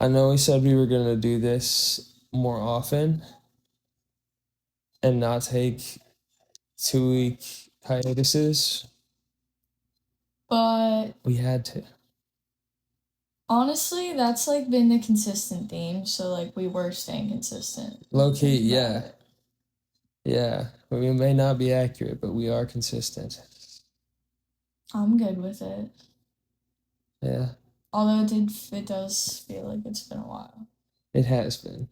I know we said we were going to do this more often and not take 2-week hiatuses. But we had to. Honestly, that's like been the consistent theme. So like we were staying consistent. Low key, yeah. Yeah. We may not be accurate, but we are consistent. I'm good with it. Yeah. Although it does feel like it's been a while. It has been.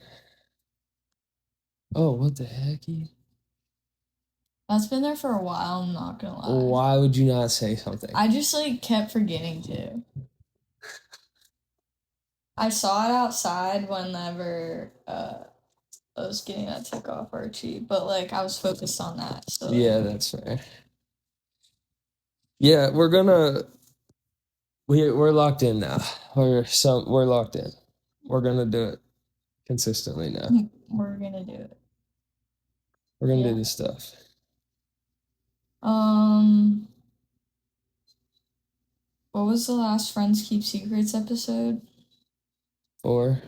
Oh, what the heck? That's been there for a while, I'm not gonna lie. Why would you not say something? I just like kept forgetting to. I saw it outside whenever I was getting that tick off Archie, but like I was focused on that. So yeah, that's fair. Yeah, we're locked in now. We're locked in. We're gonna do it consistently now. We're gonna do it. We're gonna do this stuff. What was the last Friends Keep Secrets episode? 4,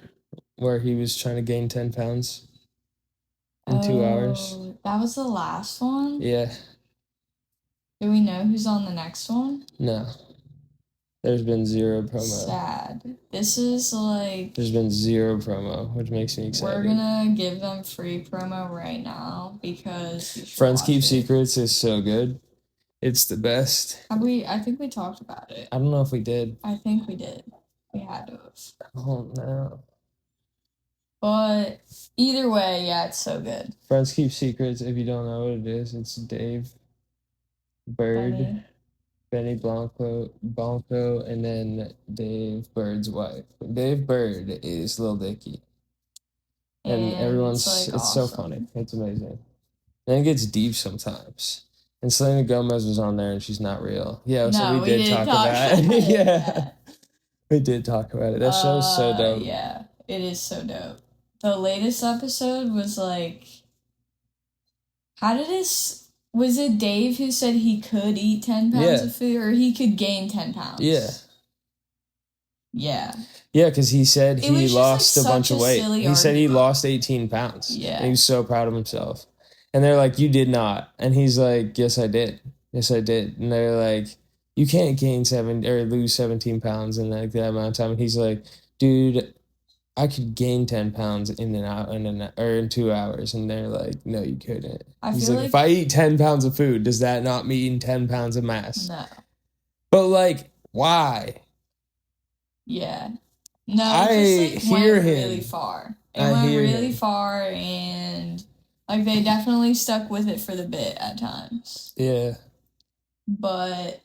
where he was trying to gain 10 pounds in 2 hours. That was the last one? Yeah. Do we know who's on the next one? No. There's been 0 promo. Sad. This is like... There's been 0 promo, which makes me excited. We're gonna give them free promo right now because... Friends Keep Secrets is so good. It's the best. I think we talked about it. I don't know if we did. I think we did. We had to have. Oh, no. But either way, yeah, it's so good. Friends Keep Secrets, if you don't know what it is, it's Dave, Bird, Benny Blanco, and then Dave Bird's wife. Dave Bird is Lil Dicky. And everyone's, it's awesome. So funny. It's amazing. And it gets deep sometimes. And Selena Gomez was on there and she's not real. Yeah, so we did talk about it. Yeah. We did talk about it. That show is so dope. Yeah, it is so dope. The latest episode was like... Was it Dave who said he could eat 10 pounds of food? Or he could gain 10 pounds? Yeah. Yeah. Yeah, because he said he lost a bunch of weight. He said he lost 18 pounds. Yeah. And he was so proud of himself. And they're like, you did not. And he's like, yes, I did. Yes, I did. And they're like, you can't lose 17 pounds in like that amount of time. And he's like, dude, I could gain 10 pounds in 2 hours. And they're like, no, you couldn't. He's like, if I eat 10 pounds of food, does that not mean 10 pounds of mass? No. But like, why? Yeah. No, it just like went really far. It went really far, and like they definitely stuck with it for the bit at times. Yeah. But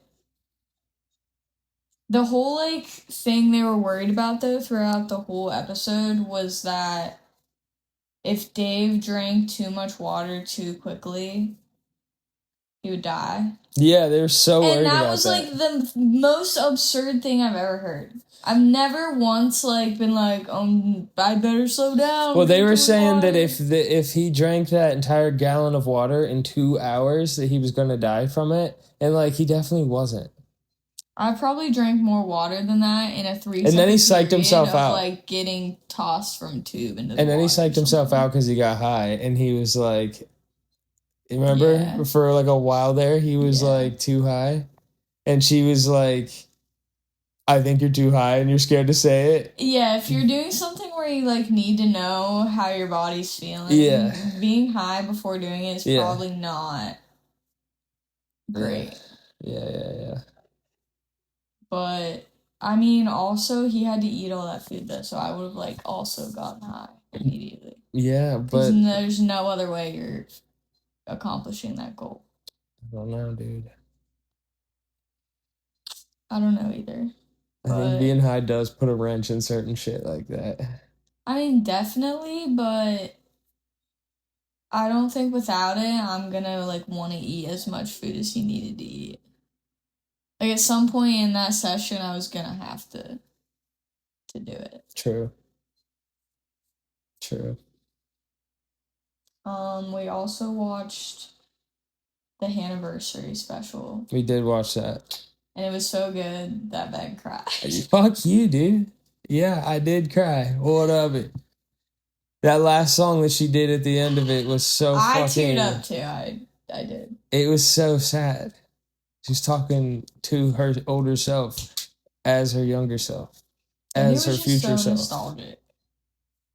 the whole like thing they were worried about though throughout the whole episode was that if Dave drank too much water too quickly, he would die. Yeah, they were so worried about that. And that was like the most absurd thing I've ever heard. I've never once like been like, I better slow down. Well, they were saying that if he drank that entire gallon of water in 2 hours, that he was going to die from it, and like he definitely wasn't. I probably drank more water than that in a 3-second and then he psyched himself out, like getting tossed from tube into. And then he psyched himself out because he got high, and he was like, remember for like a while there, he was like too high, and she was like, I think you're too high and you're scared to say it. Yeah, if you're doing something where you like need to know how your body's feeling, being high before doing it is probably not great. Yeah. But I mean, also he had to eat all that food though, so I would have like also gotten high immediately. Yeah, but there's no other way you're accomplishing that goal. I don't know, dude. I don't know either. I think being high does put a wrench in certain shit like that. I mean, definitely, but I don't think without it, I'm gonna like want to eat as much food as he needed to eat. Like at some point in that session, I was gonna have to do it. True. We also watched the Anniversary special. We did watch that. And it was so good that Ben cried. Fuck you, dude. Yeah, I did cry. What of it? That last song that she did at the end of it was so I fucking... teared up too. I did. It was so sad. She's talking to her older self as her younger self, And it as her was just future so self. nostalgic.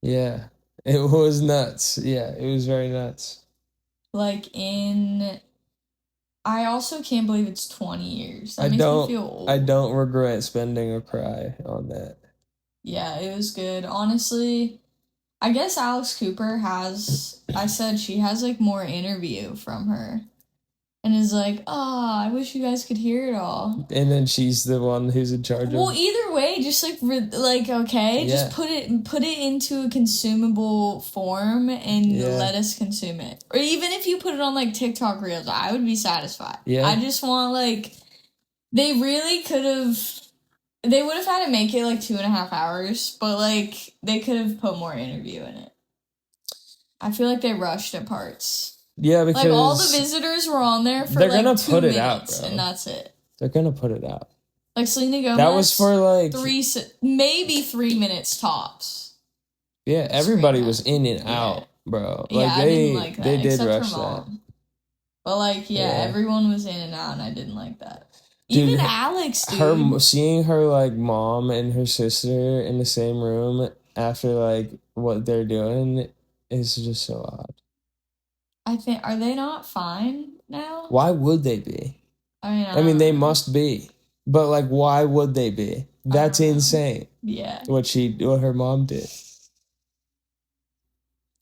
Yeah, it was nuts. Yeah, it was very nuts. Like I also can't believe it's 20 years. That makes me feel old. I don't regret spending a cry on that. Yeah, it was good. Honestly, I guess Alex Cooper I said she has like more interview from her. And is like, I wish you guys could hear it all. And then she's the one who's in charge Well, of... either way, just okay, Yeah. just put it into a consumable form and let us consume it. Or even if you put it on like TikTok Reels, I would be satisfied. Yeah. I just want they really could have. They would have had to make it like 2.5 hours, but like they could have put more interview in it. I feel like they rushed at parts. Yeah, because like all the visitors were on there for they're like gonna 2 put minutes, it out, bro. and that's it. They're gonna put it out. Like Selena Gomez. That was for like maybe 3 minutes tops. Yeah, everybody was in and out, bro. Like I didn't like that. They did rush for Mom. that. But like, everyone was in and out, and I didn't like that. Dude, even Alex, dude. Seeing her like mom and her sister in the same room after like what they're doing is just so odd. Are they not fine now? Why would they be? I mean, they must be. But like, why would they be? That's insane. Yeah. What her mom did.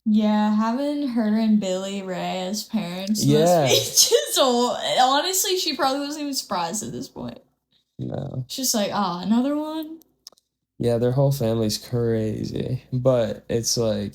Yeah, having her and Billy Ray as parents must be just honestly, she probably wasn't even surprised at this point. No. It's just like, another one? Yeah, their whole family's crazy. But it's like...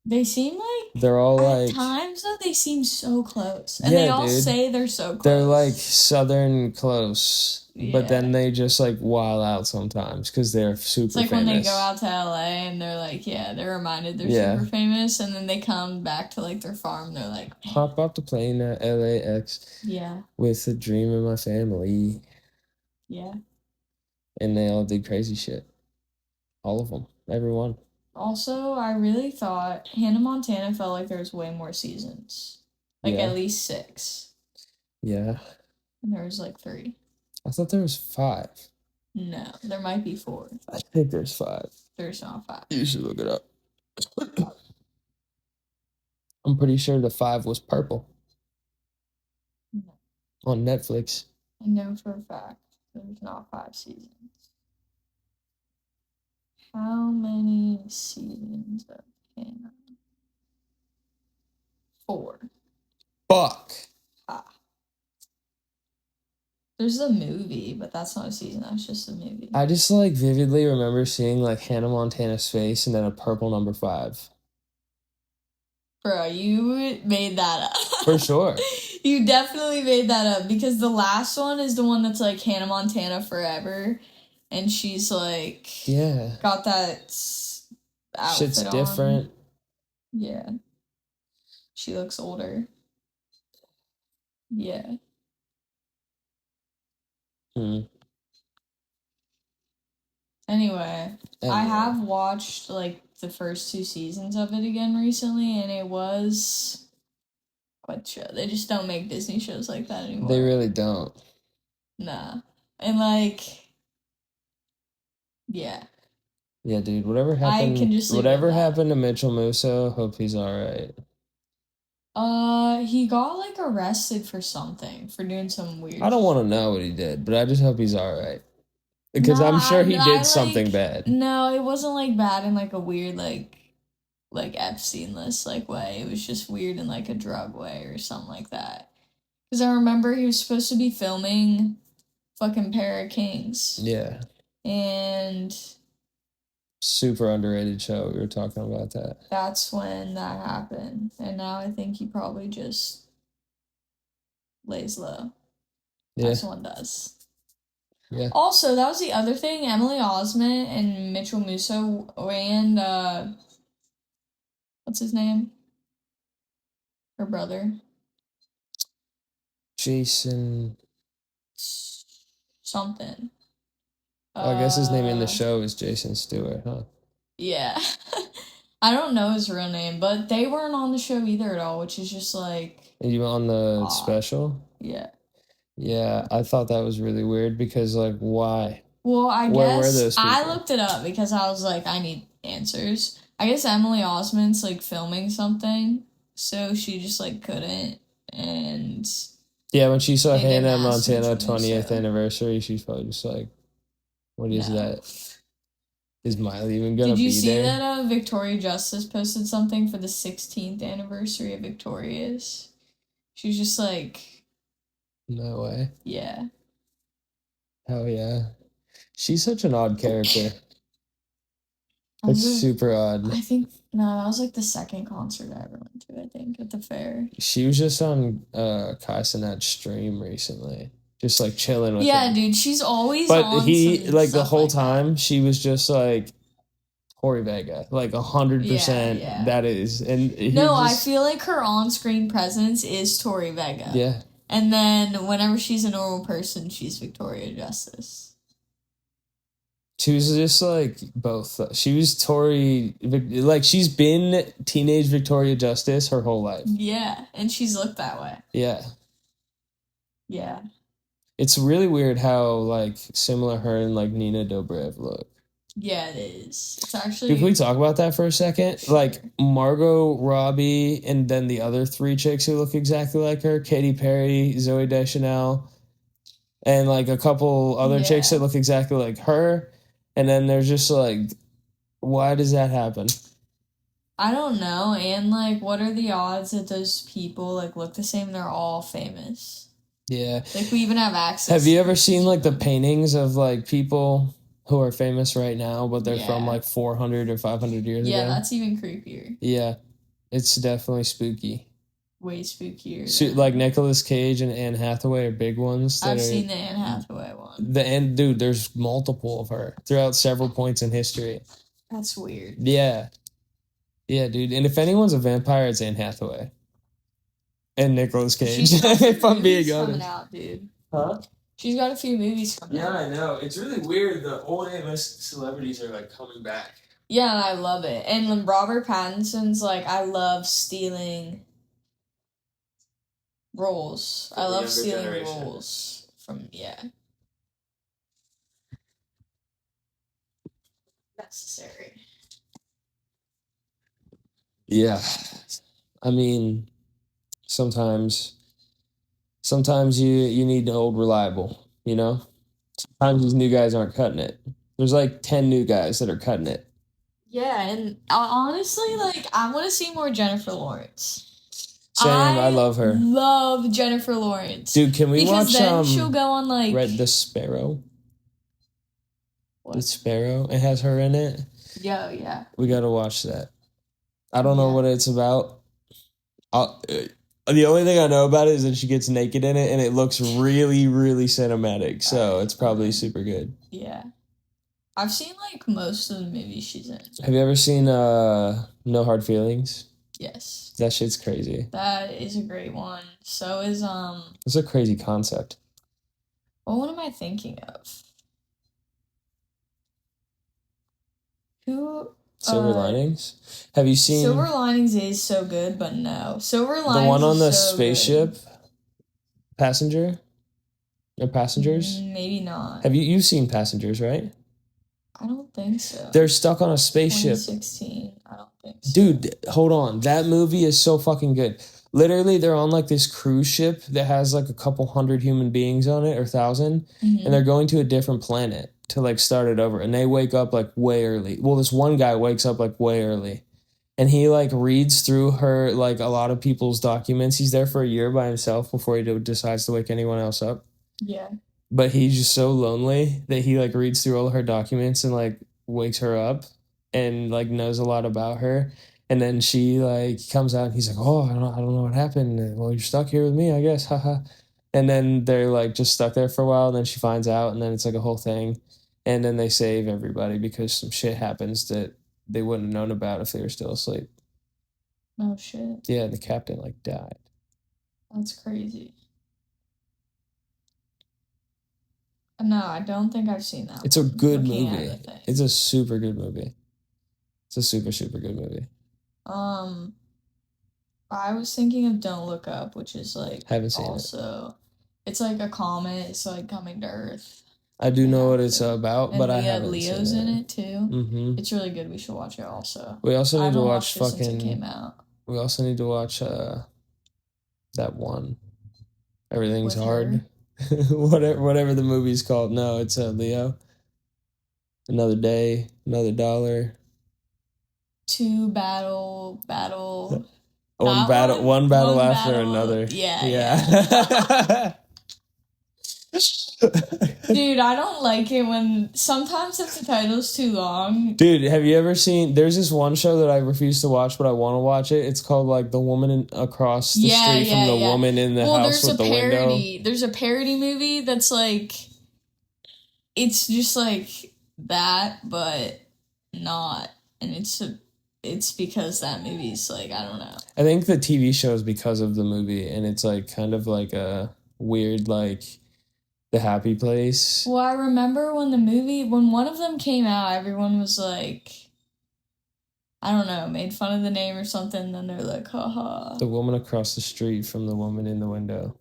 They seem like... They're all like... At times, though, they seem so close. And they all say they're so close. They're like southern close. Yeah. But then they just like wild out sometimes because they're super famous. It's like when they go out to LA and they're like, they're reminded they're super famous. And then they come back to like their farm. They're like... Hop off the plane at LAX. Yeah. With the dream of my family. Yeah. And they all did crazy shit. All of them. Everyone. Also, I really thought Hannah Montana felt like there was way more seasons. Like at least 6. Yeah. And there was like 3. I thought there was 5. No, there might be 4. I think there's 5. There's not 5. You should look it up. I'm pretty sure the 5 was purple. No. On Netflix. I know for a fact there's not 5 seasons. How many seasons of Hannah? 4. Fuck. There's a movie, but that's not a season. That's just a movie. I just like vividly remember seeing like Hannah Montana's face and then a purple number 5. Bro, you made that up. For sure. You definitely made that up because the last one is the one that's like Hannah Montana Forever. And she's like... Got that outfit Shit's different. Yeah. She looks older. Yeah. Anyway, I have watched like the first 2 seasons of it again recently, and it was quite chill. They just don't make Disney shows like that anymore. They really don't. Nah. And like, yeah. Yeah, dude. Whatever happened to Mitchell Musso, hope he's alright. He got like arrested for something, for doing some weird I don't want to know what he did, but I just hope he's alright. Because I'm sure he did something bad. No, it wasn't like bad in like a weird like Epstein-less like way. It was just weird in like a drug way or something like that. Because I remember he was supposed to be filming fucking Pair of Kings. Yeah. And super underrated show. We were talking about that. That's when that happened. And now I think he probably just lays low. Yeah. That's one does. Yeah. Also, that was the other thing. Emily Osment and Mitchell Musso and what's his name? Her brother. Jason. Something. I guess his name in the show is Jason Stewart, huh? Yeah. I don't know his real name, but they weren't on the show either at all, which is just like... Are you on the odd. special? Yeah. Yeah, I thought that was really weird because, like, why? Well, I Where were guess those people? I looked it up because I was like, I need answers. I guess Emily Osment's like filming something, so she just like couldn't. And yeah, when she saw they didn't Hannah ask me Montana to, 20th so- anniversary, she's probably just like, what is No. that? Is Miley even gonna Did you be see there? that Victoria Justice posted something for the 16th anniversary of Victoria's? She's just like, No way. yeah. Hell yeah. She's such an odd character. That It's was super odd. I think, no, that was like the second concert I ever went to, I think, at the fair. She was just on Kai Cenat's stream recently. Just like chilling with Yeah, him. dude, she's always But on he, some like, the stuff whole like that. time, she was just like, Tori Vega. Like, 100% Yeah. that is. And he No, just, I feel like her on-screen presence is Tori Vega. yeah. And then whenever she's a normal person, she's Victoria Justice. She was just like both. She was Tori, like, she's been teenage Victoria Justice her whole life. Yeah, and she's looked that way. Yeah. Yeah. It's really weird how, like, similar her and, like, Nina Dobrev look. Yeah, it is. It's actually... Dude, can we talk about that for a second? Sure. Like, Margot Robbie, and then the other three chicks who look exactly like her, Katy Perry, Zooey Deschanel, and, like, a couple other chicks that look exactly like her. And then there's just, like, why does that happen? I don't know. And, like, what are the odds that those people, like, look the same? They're all famous. Yeah. Like, we even have access. Have you ever seen, like, the paintings of, like, people who are famous right now, but they're from, like, 400 or 500 years ago? Yeah, that's even creepier. Yeah. It's definitely spooky. Way spookier. Like, Nicolas Cage and Anne Hathaway are big ones. I've seen the Anne Hathaway one. Dude, there's multiple of her throughout several points in history. That's weird. Yeah. Yeah, dude. And if anyone's a vampire, it's Anne Hathaway. And Nicolas Cage, if I'm being honest. Coming out, dude. Huh? She's got a few movies coming out. Yeah, I know. It's really weird. The old A-list celebrities are, like, coming back. Yeah, and I love it. And when Robert Pattinson's like, I love stealing roles. I love stealing roles from, necessary. Yeah. I mean, sometimes you need an old reliable, you know? Sometimes these new guys aren't cutting it. There's like 10 new guys that are cutting it. Yeah, and honestly, like, I want to see more Jennifer Lawrence. Same, I love her. Love Jennifer Lawrence. Dude, can we watch then she'll go on, like... The Sparrow? What? The Sparrow? It has her in it? Yeah. We gotta watch that. I don't know what it's about. The only thing I know about it is that she gets naked in it, and it looks really, really cinematic. So it's probably super good. Yeah. I've seen, like, most of the movies she's in. Have you ever seen No Hard Feelings? Yes. That shit's crazy. That is a great one. So is, It's a crazy concept. Well, what am I thinking of? Who... Silver Linings? Have you seen... Silver Linings is so good, but no. Silver Linings the one on the so spaceship? Good. Passenger? Or Passengers? Maybe not. Have you've seen Passengers, right? I don't think so. They're stuck on a spaceship. 2016. I don't think so. Dude, hold on. That movie is so fucking good. Literally, they're on, like, this cruise ship that has, like, a couple hundred human beings on it, or 1,000, and they're going to a different planet to, like, start it over. And they wake up, like, way early. Well, this one guy wakes up, like, way early. And he, like, reads through her, like, a lot of people's documents. He's there for a year by himself before he decides to wake anyone else up. Yeah. But he's just so lonely that he, like, reads through all her documents and, like, wakes her up and, like, knows a lot about her. And then she, like, comes out and he's like, oh, I don't know what happened. And, well, you're stuck here with me, I guess. Haha. And then they're, like, just stuck there for a while. And then she finds out. And then it's, like, a whole thing. And then they save everybody because some shit happens that they wouldn't have known about if they were still asleep. Oh, shit. Yeah, the captain, like, died. That's crazy. I No, I don't think I've seen that. It's a good movie. It's a super good movie. It's a super, super good movie. I was thinking of Don't Look Up, which is like haven't seen it. It's like a comet. It's like coming to Earth. I do know what it's about, but I haven't Leo's seen it. in it too. Mm-hmm. It's really good. We should watch it also. We also need to watch fucking. Since it came out. We also need to watch that one. Everything's Hard. whatever the movie's called. No, it's Leo. Another Day, Another Dollar. One battle after another. Yeah. Dude, I don't like it when sometimes if the title's too long. Dude, have you ever seen? There's this one show that I refuse to watch, but I want to watch it. It's called like The Woman Across the Street from the Woman in the House with the Window. There's a parody movie that's like, it's just like that, but not, and it's because that movie's like, I don't know. I think the TV show is because of the movie, and it's like kind of like a weird like The Happy Place. Well, I remember when one of them came out, everyone was like, I don't know, made fun of the name or something, and then they're like, haha. The Woman Across the Street from the Woman in the Window.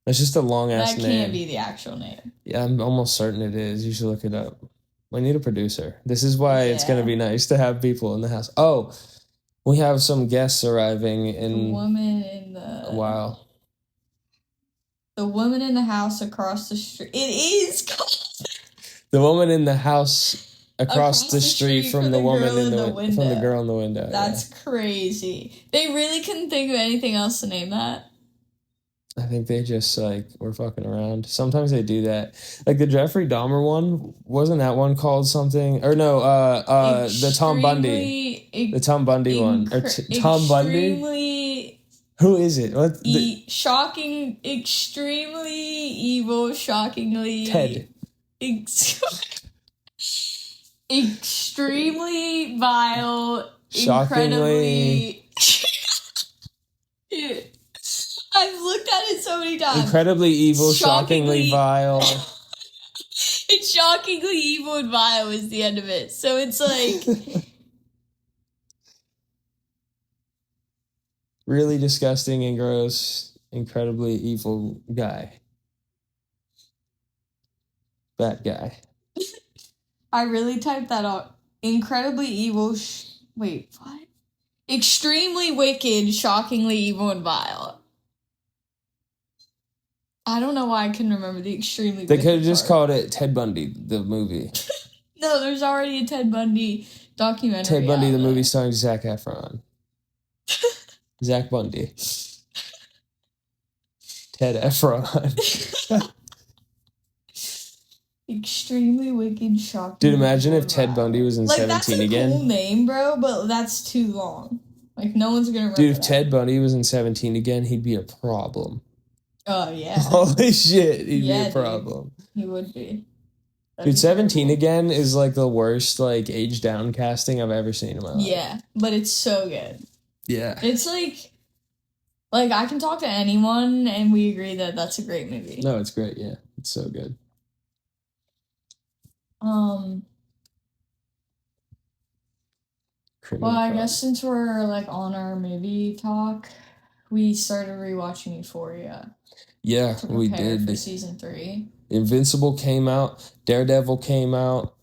That's just a long-ass name. That can't be the actual name. Yeah, I'm almost certain it is. You should look it up. We need a producer. This is why it's going to be nice to have people in the house. Oh, we have some guests arriving in... The woman in the... Wow. The Woman in the House Across the Street. It is called... The Woman in the House Across the street from the woman in the window. From the girl in the window. That's crazy. They really couldn't think of anything else to name that. I think they just like were fucking around. Sometimes they do that. Like the Jeffrey Dahmer one, wasn't that one called something? Or no, the Tom Bundy. The Tom Bundy one. Or Tom Bundy? Who is it? What? Shocking, extremely evil, shockingly... Ted. Extremely vile, shockingly... Dude. I've looked at it so many times. Incredibly evil, shockingly vile. It's shockingly evil and vile is the end of it. So it's like... really disgusting and gross, incredibly evil guy. Bad guy. I really typed that out. Incredibly evil... Wait, what? Extremely wicked, shockingly evil and vile. I don't know why I couldn't remember the extremely... They could have just called it Ted Bundy, the movie. No, there's already a Ted Bundy documentary. Ted Bundy, the movie starring Zac Efron. Zach Bundy. Ted Efron. Extremely wicked, shocking. Dude, imagine if Ted Bundy was in 17 that's a again. Cool name, bro, but that's too long. Like, no one's gonna remember. Dude, if Ted Bundy was in 17 again, he'd be a problem. Oh, yeah. Holy shit, he'd be a problem. Dude, he would be. Dude, 17 again is like the worst like age down casting I've ever seen in my life. Yeah, but it's so good. Yeah. It's like I can talk to anyone and we agree that that's a great movie. No, it's great, yeah. It's so good. Well, I guess since we're like on our movie talk, we started rewatching Euphoria. Yeah, we did. For season 3. Invincible came out. Daredevil came out.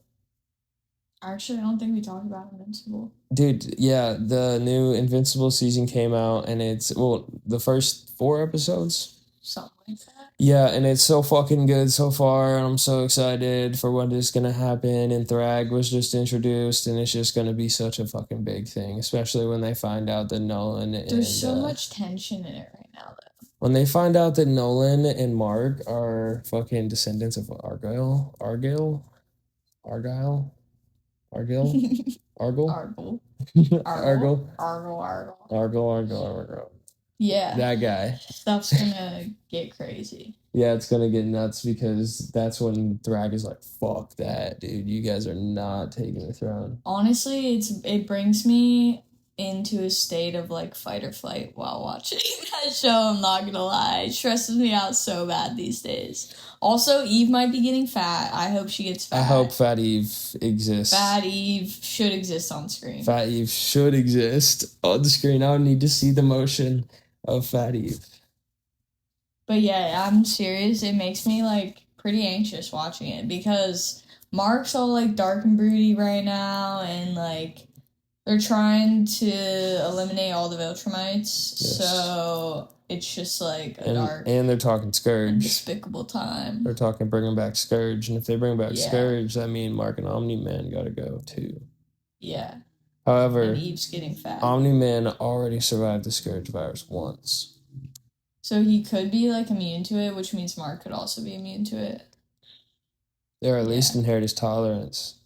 Actually, I don't think we talked about Invincible. Dude, yeah, the new Invincible season came out, and it's, well, the first 4 episodes? Something like that. Yeah, and it's so fucking good so far, and I'm so excited for what is going to happen, and Thrag was just introduced, and it's just going to be such a fucking big thing, especially when they find out that Nolan There's so much tension in it right now, though. When they find out that Nolan and Mark are fucking descendants of Argyle? Yeah. That guy. Stuff's gonna get crazy. Yeah, it's gonna get nuts because that's when Thrag is like, fuck that, dude. You guys are not taking the throne. Honestly, it brings me into a state of like fight or flight while watching that show. I'm not gonna lie. It stresses me out so bad these days. Also, Eve might be getting fat. I hope she gets fat. I hope Fat Eve exists. Fat Eve should exist on screen. Fat Eve should exist on the screen. I would need to see the motion of Fat Eve. But yeah, I'm serious. It makes me like pretty anxious watching it because Mark's all like dark and broody right now, and like they're trying to eliminate all the Viltrumites. Yes. So it's just like a dark and they're talking Scourge. And despicable time. They're talking bringing back Scourge, and if they bring back Scourge, that means Mark and Omni-Man gotta go too. Yeah. However, and Eve's getting fat. Omni-Man already survived the Scourge virus once. So he could be like immune to it, which means Mark could also be immune to it. Or at least inherit his tolerance.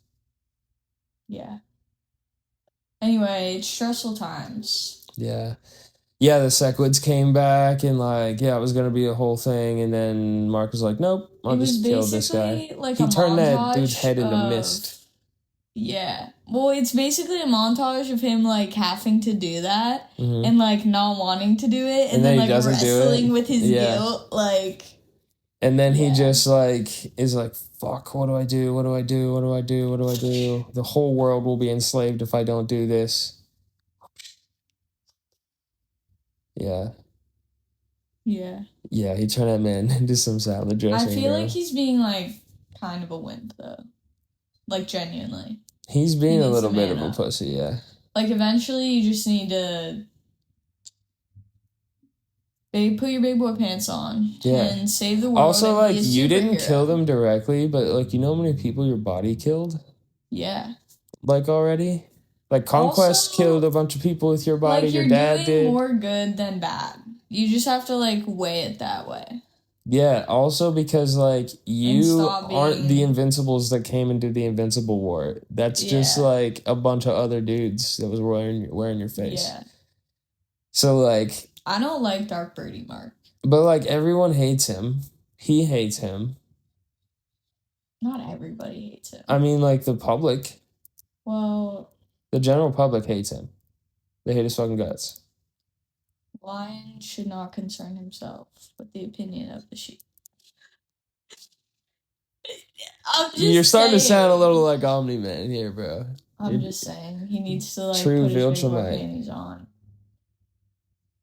Yeah. Anyway, it's stressful times. Yeah. Yeah, the Sequids came back and like, it was going to be a whole thing. And then Mark was like, nope, I'll just kill this guy. Like he turned that dude's head into mist. Yeah. Well, it's basically a montage of him like having to do that and like not wanting to do it. And then like wrestling with his guilt. Like. And then he just like is like, fuck, what do I do? What do I do? What do I do? What do I do? The whole world will be enslaved if I don't do this. Yeah. Yeah. Yeah, he turned that man into some salad dressing. I feel like he's being like kind of a wimp though. Like genuinely. He's being a little bit of a pussy, yeah. Like eventually you just need to put your big boy pants on and save the world. Also, like, you didn't kill them directly, but, like, you know how many people your body killed? Yeah. Like, already? Like, Conquest killed a bunch of people with your body. Like, your dad did. You're doing more good than bad. You just have to, like, weigh it that way. Yeah, also because, like, you aren't the Invincibles that came and did the Invincible War. That's just, like, a bunch of other dudes that was wearing your face. Yeah. So, like... I don't like Dark Birdie Mark. But, like, everyone hates him. He hates him. Not everybody hates him. I mean, like, the public. Well... The general public hates him. They hate his fucking guts. Lion should not concern himself with the opinion of the sheep. You're starting to sound a little like Omni-Man here, bro. I'm just saying. He needs to, like, put his big boy panties on.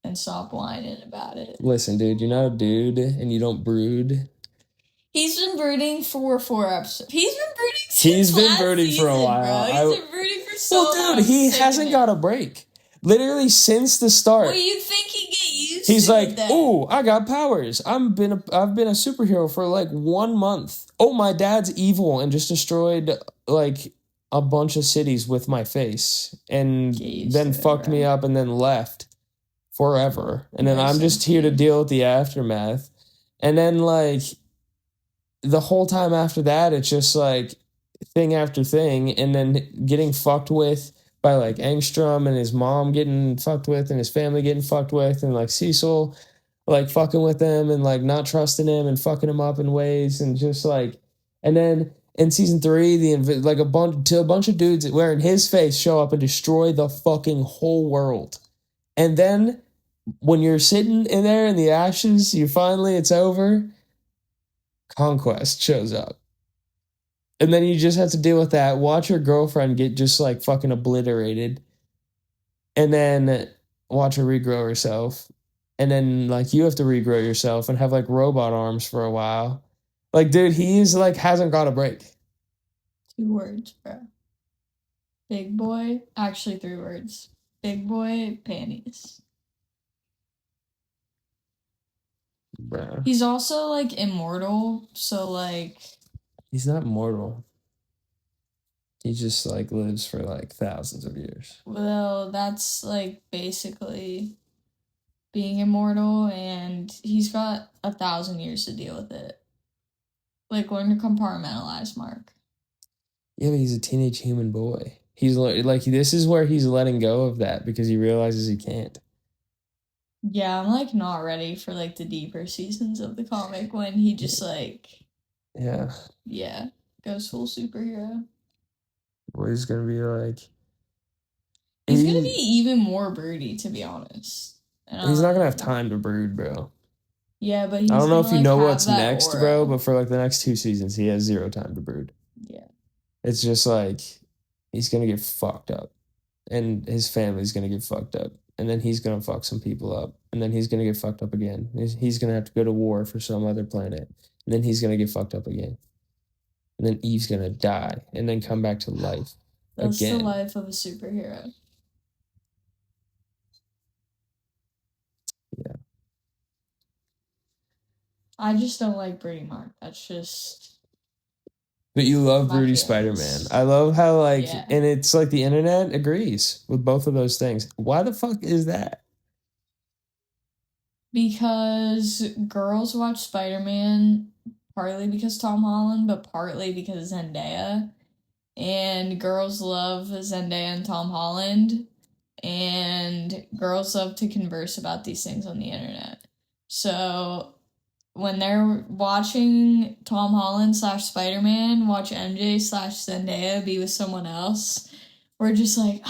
And stop whining about it. Listen, dude, you're not a dude and you don't brood. He's been brooding for 4 episodes. He's been brooding since last season, for a while. Bro. He's been brooding for so long. Well, dude, he hasn't got a break. Literally since the start. Well, you'd think he'd get used to it. He's like, ooh, I got powers. I've been a superhero for like 1 month. Oh, my dad's evil and just destroyed like a bunch of cities with my face. And then fucked me up and then left. Forever. And then I'm just here to deal with the aftermath. And then, like, the whole time after that, it's just, like, thing after thing. And then getting fucked with by, like, Engstrom and his mom getting fucked with and his family getting fucked with. And, like, Cecil, like, fucking with him and, like, not trusting him and fucking him up in ways. And just, like... And then in season 3, a bunch of dudes wearing his face show up and destroy the fucking whole world. And then, when you're sitting in there in the ashes, it's over, Conquest shows up. And then you just have to deal with that, watch your girlfriend get just, like, fucking obliterated, and then watch her regrow herself. And then, like, you have to regrow yourself and have, like, robot arms for a while. Like, dude, he's, like, hasn't got a break. 2 words, bro. Big boy. Actually, 3 words. Big boy panties. Bruh. He's also, like, immortal, so, like... He's not mortal. He just, like, lives for, like, thousands of years. Well, that's, like, basically being immortal, and he's got 1,000 years to deal with it. Like, learn to compartmentalize, Mark. Yeah, but he's a teenage human boy. He's, like, this is where he's letting go of that because he realizes he can't. Yeah, I'm, like, not ready for, like, the deeper seasons of the comic when he just, like... Yeah. Yeah, goes full superhero. Where he's gonna be, like... He's gonna be even more broody, to be honest. He's not gonna have time to brood, bro. Yeah, but he's I don't know if you know what's next, aura. bro, but for like the next 2 seasons, he has 0 time to brood. Yeah. It's just like he's gonna get fucked up, and his family's gonna get fucked up, and then he's gonna fuck some people up, and then he's gonna get fucked up again. He's gonna have to go to war for some other planet, and then he's gonna get fucked up again, and then Eve's gonna die, and then come back to life. That's again. The life of a superhero. Yeah. I just don't like Broody Mark. That's just. But you love Broody Spider-Man. I love how, like, and it's like the internet agrees with both of those things. Why the fuck is that? Because girls watch Spider-Man partly because Tom Holland, but partly because Zendaya. And girls love Zendaya and Tom Holland. And girls love to converse about these things on the internet. So when they're watching Tom Holland / Spider-Man watch MJ / Zendaya be with someone else, we're just like,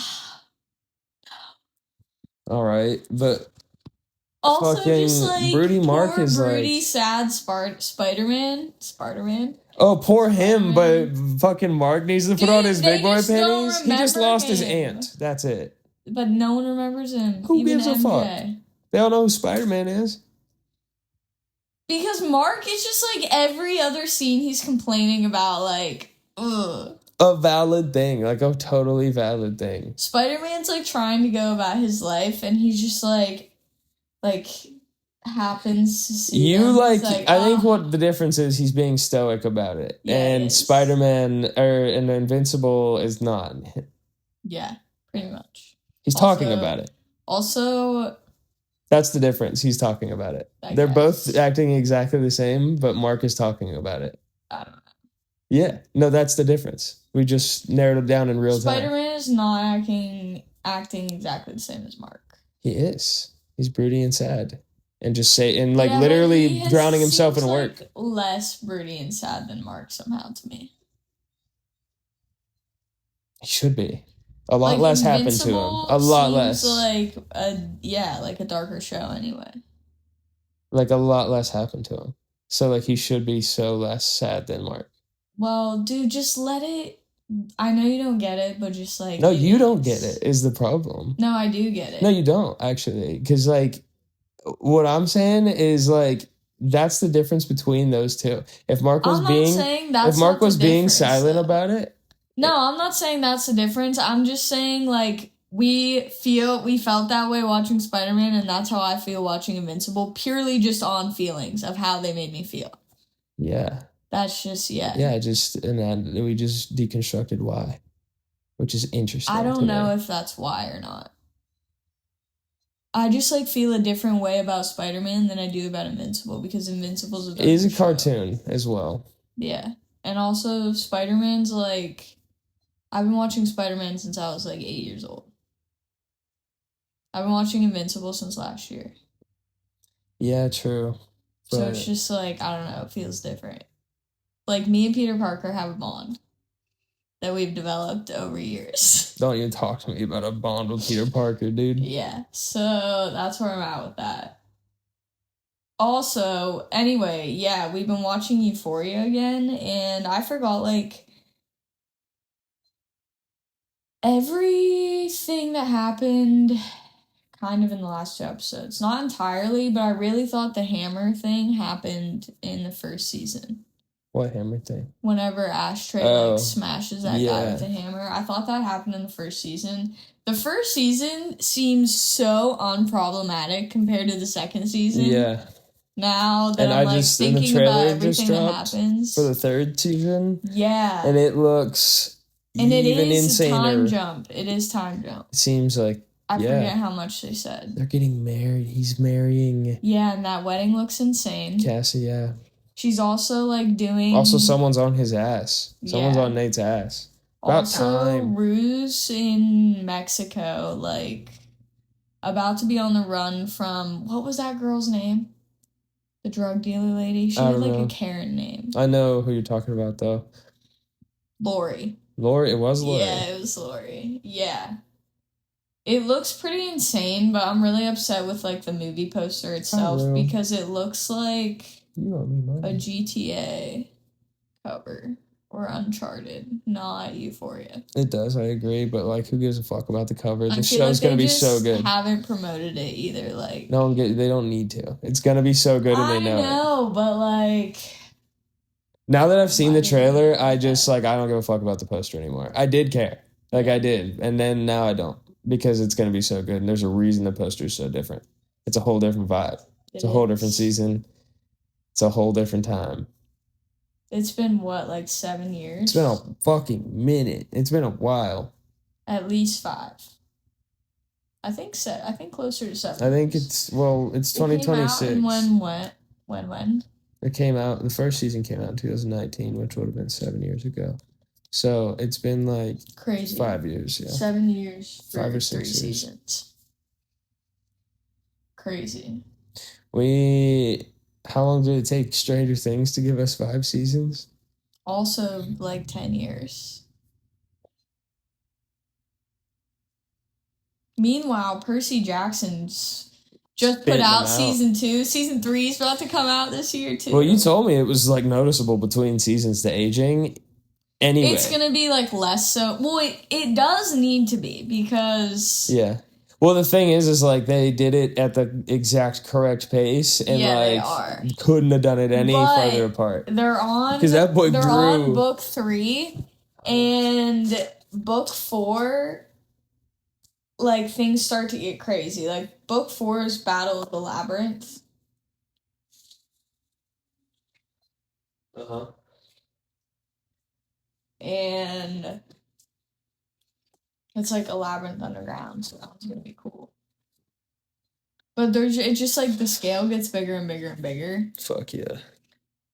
no. All right, but also just like Broody Mark is broody, like sad Spider-Man. Oh, poor him, but fucking Mark needs to put on his big boy panties. He just lost his aunt. That's it. But no one remembers him. Who gives a fuck? They all know who Spider-Man is. Because Mark is just like every other scene he's complaining about, like, ugh. A valid thing, like a totally valid thing. Spider-Man's like trying to go about his life, and he's just like happens to see you them. Like I think what the difference is, he's being stoic about it, and Spider-Man and Invincible is not. Yeah, pretty much. He's talking about it. Also. That's the difference. He's talking about it. They're both acting exactly the same, but Mark is talking about it. I don't know. Yeah. No, that's the difference. We just narrowed it down in real time. Spider-Man is not acting exactly the same as Mark. He is. He's broody and sad. And just literally drowning himself in work. Like less broody and sad than Mark somehow to me. He should be. A lot less happened to him. A lot less. Like a darker show anyway. Like a lot less happened to him. So like he should be so less sad than Mark. Well, dude, just let it. I know you don't get it, but just like. No, you don't get it is the problem. No, I do get it. No, you don't actually, because like what I'm saying is like that's the difference between those two. If Mark was being silent about it. No, I'm not saying that's the difference. I'm just saying, like, we felt that way watching Spider-Man, and that's how I feel watching Invincible, purely just on feelings of how they made me feel. Yeah. That's just, yeah. Yeah, and then we just deconstructed why, which is interesting. I don't know if that's why or not. I just, like, feel a different way about Spider-Man than I do about Invincible, because Invincible's a is a cartoon as well. Yeah. And also, Spider-Man's, like... I've been watching Spider-Man since I was, like, 8 years old. I've been watching Invincible since last year. Yeah, true. But... So it's just, like, I don't know, it feels different. Like, me and Peter Parker have a bond that we've developed over years. Don't even talk to me about a bond with Peter Parker, dude. Yeah, so that's where I'm at with that. Also, anyway, yeah, we've been watching Euphoria again, and I forgot, like... everything that happened kind of in the last 2 episodes. Not entirely, but I really thought the hammer thing happened in the first season. What hammer thing? Whenever Ashtray smashes that guy with a hammer. I thought that happened in the first season. The first season seems so unproblematic compared to the second season. Yeah. Now that I'm thinking about everything that happens. For the third season. Yeah. And it looks... And it is time jump. It is time jump. It seems like, I forget how much they said. They're getting married. He's marrying... Yeah, and that wedding looks insane. Cassie, yeah. She's also, like, doing... Also, someone's on his ass. Someone's on Nate's ass. About time. Ruse in Mexico, like, about to be on the run from... What was that girl's name? The drug dealer lady? She had, like, a Karen name. I know who you're talking about, though. Lori. Lori? It was Lori. Yeah, it was Lori. Yeah. It looks pretty insane, but I'm really upset with like the movie poster itself because it looks like a GTA cover or Uncharted, not Euphoria. It does, I agree, but like, who gives a fuck about the cover? The show's gonna be so good. Haven't promoted it either. Like, they don't need to. It's gonna be so good, and they know. I know, but like, now that I've seen the trailer, I just like I don't give a fuck about the poster anymore. I did care, like I did, and then now I don't. Because it's going to be so good. And there's a reason the poster is so different. It's a whole different vibe. It's a whole different season. It's a whole different time. It's been, what, like 7 years? It's been a fucking minute. It's been a while. At least 5. I think closer to 7. I think it's 2026. When? It came out, the first season came out in 2019, which would have been 7 years ago. So it's been like crazy 5 years, yeah. 7 years, 5 or 6 3 seasons. Crazy. How long did it take Stranger Things to give us 5 seasons? Also like 10 years. Meanwhile, Percy Jackson's just put out season 2. Season 3 is about to come out this year too. Well, you told me it was like noticeable between seasons, the aging. Anyway. It's going to be, like, less so. Well, it does need to be because... Yeah. Well, the thing is like, they did it at the exact correct pace. And, they are. Couldn't have done it any further apart. They're on... Because that boy They're on book 3. And book 4, like, things start to get crazy. Like, book 4 is Battle of the Labyrinth. Uh-huh. And it's like a labyrinth underground, so that one's gonna be cool. But it's just like the scale gets bigger and bigger and bigger. Fuck yeah.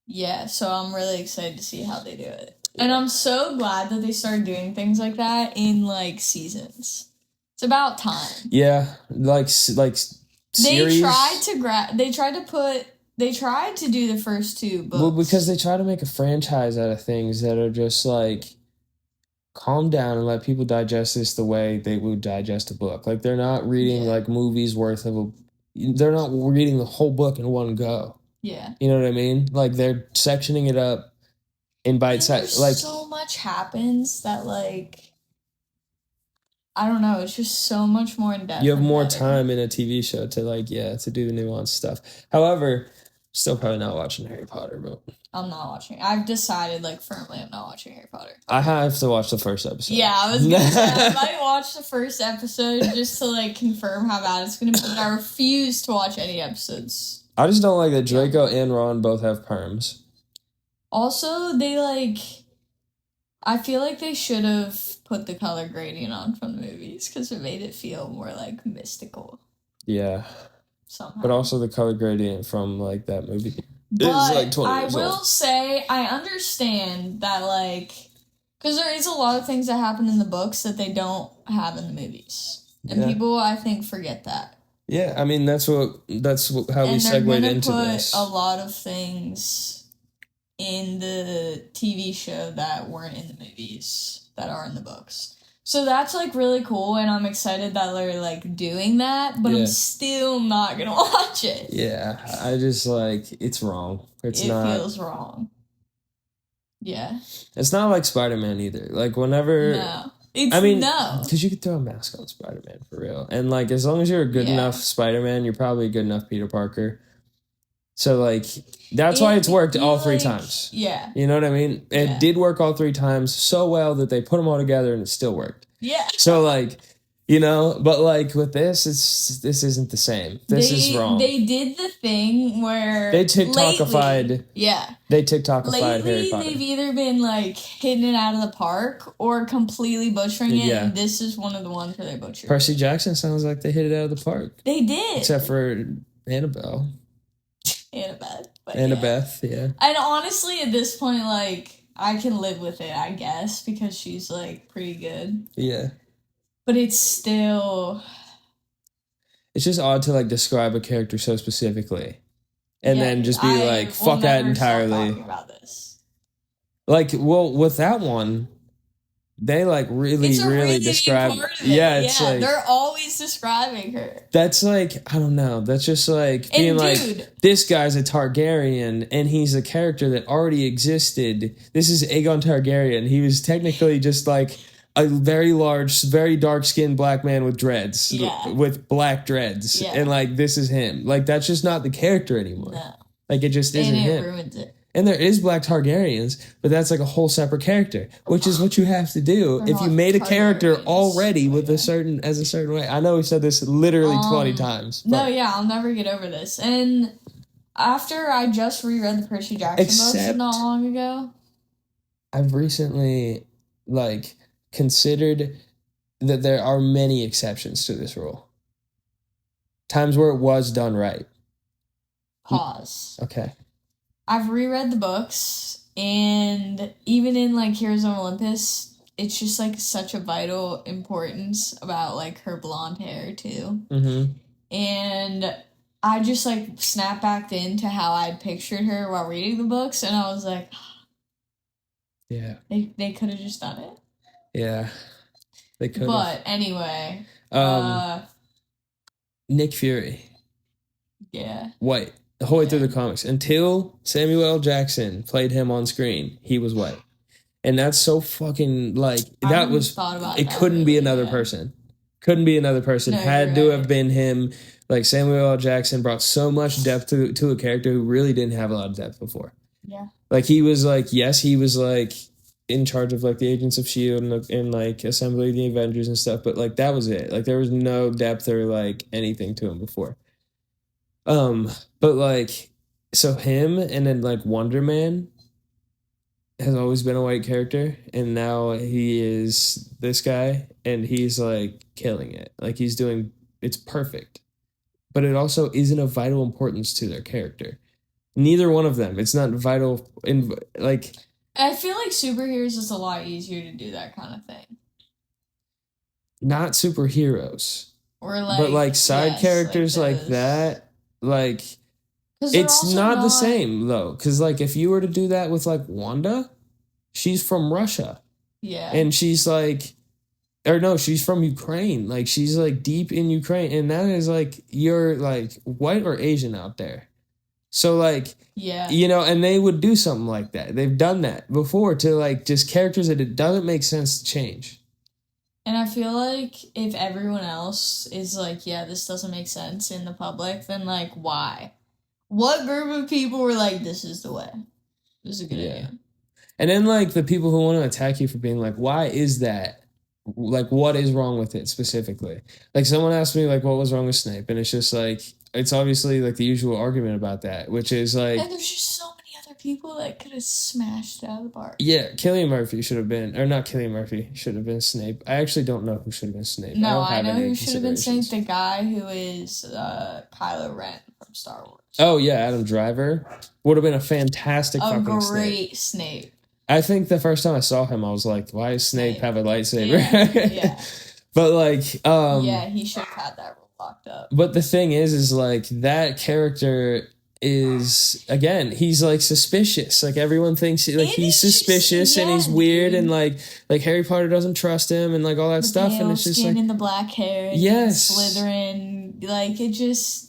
Yeah, so I'm really excited to see how they do it. Yeah. And I'm so glad that they started doing things like that in like seasons. It's about time. Yeah, like series. They tried to do the first 2 books. Well, because they try to make a franchise out of things that are just like, calm down and let people digest this the way they would digest a book. Like, they're not reading like movies worth of they're not reading the whole book in one go. Yeah. You know what I mean? Like, they're sectioning it up in bite size. Like, so much happens that like, I don't know. It's just so much more in depth. You have more time in a TV show to do the nuanced stuff. However, still probably not watching Harry Potter, but I'm not watching. I've decided firmly I'm not watching Harry Potter. I have to watch the first episode. Yeah, I was gonna say I might watch the first episode just to confirm how bad it's gonna be. But I refuse to watch any episodes. I just don't like that Draco and Ron both have perms. Also, I feel like they should have put the color gradient on from the movies because it made it feel more mystical. Yeah. Somehow. But also the color gradient from that movie is 20 years old. I will say I understand that because there is a lot of things that happen in the books that they don't have in the movies. And people, I think, forget that. Yeah, I mean that's how we segued into this. A lot of things in the TV show that weren't in the movies that are in the books. So that's really cool, and I'm excited that they're doing that, but I'm still not gonna watch it. Yeah, I just it's wrong. It feels wrong. Yeah. It's not like Spider-Man either. Whenever No. No. Because you could throw a mask on Spider-Man for real. And as long as you're a good enough Spider-Man, you're probably a good enough Peter Parker. So that's why it's worked all 3 times. Yeah. You know what I mean? It did work all 3 times so well that they put them all together and it still worked. Yeah. So but with this isn't the same. This is wrong. They did the thing where they TikTokified. Yeah. They TikTokified Harry Potter. They've either been hitting it out of the park or completely butchering it. Yeah. And this is one of the ones where they butchered. Percy Jackson sounds like they hit it out of the park. They did. Except for Annabelle. Annabeth, yeah. And honestly, at this point, I can live with it, I guess, because she's pretty good. Yeah. But it's still... It's just odd to describe a character so specifically. And then just be fuck that entirely. Talking about this. With that one, they like really describe. Yeah, it's like they're always describing her. That's like, I don't know. That's just like being like, this guy's a Targaryen and he's a character that already existed. This is Aegon Targaryen. He was technically just like a very large, very dark skinned black man with dreads, with black dreads, and like this is him. Like that's just not the character anymore. No. Like it just isn't him. Ruins it. And there is black Targaryens, but that's like a whole separate character, which is what you have to do if you made a character already with a certain way. I know we said this literally 20 times. No, yeah, I'll never get over this. And after I just reread the Percy Jackson books not long ago, I've recently like considered that there are many exceptions to this rule. Times where it was done right. Pause. Okay. I've reread the books, and even in, like, Heroes of Olympus, it's just, like, such a vital importance about, like, her blonde hair, too. Mm-hmm. And I just, like, snapped back into how I pictured her while reading the books, and I was like, yeah. They could have just done it. Yeah. They could have. But, anyway. Nick Fury. Yeah. White. The whole way through the comics. Until Samuel L. Jackson played him on screen, he was white. And that's so fucking, like, that was, it couldn't be another person. Couldn't be another person. No, had to have been him. Like, Samuel L. Jackson brought so much depth to a character who really didn't have a lot of depth before. Yeah. Like, he was, like, yes, he was, like, in charge of, like, the Agents of S.H.I.E.L.D. and like, assembling the Avengers and stuff. But, like, that was it. Like, there was no depth or, like, anything to him before. But like, so him and then like Wonder Man has always been a white character, and now he is this guy, and he's like killing it. Like he's doing, it's perfect, but it also isn't of vital importance to their character. Neither one of them. It's not vital in like. I feel like superheroes is a lot easier to do that kind of thing. Not superheroes, or like, but like side characters like that. Like, it's not the same, though. Because, like, if you were to do that with, like, Wanda, she's from Russia. Yeah. And she's, like... Or, no, she's from Ukraine. Like, she's, like, deep in Ukraine. And that is, like, you're, like, white or Asian out there. So, like... Yeah. You know, and they would do something like that. They've done that before to, like, just characters that it doesn't make sense to change. And I feel like if everyone else is like, yeah, this doesn't make sense in the public, then, like, why? What group of people were like, this is the way? This is a good idea. And then, like, the people who want to attack you for being like, why is that? Like, what is wrong with it specifically? Like, someone asked me, like, what was wrong with Snape? And it's just, like, it's obviously, like, the usual argument about that, which is, like... And there's just so many other people that could have smashed out of the park. Yeah, Cillian Murphy should have been... Or not Cillian Murphy, should have been Snape. I actually don't know who should have been Snape. No, I know who should have been Snape. The guy who is Kylo Ren from Star Wars. Oh, yeah, Adam Driver. Would have been a fantastic fucking Snape. A great Snape. I think the first time I saw him, I was like, why does Snape have a lightsaber? Yeah. But, like... yeah, he should have had that role locked up. But the thing is, like, that character is, again, he's, like, suspicious. Like, everyone thinks, like, he's suspicious and he's weird, and, like, Harry Potter doesn't trust him and, like, all that stuff. And it's just, like... and the black hair. Yes. Slytherin. Like, it just...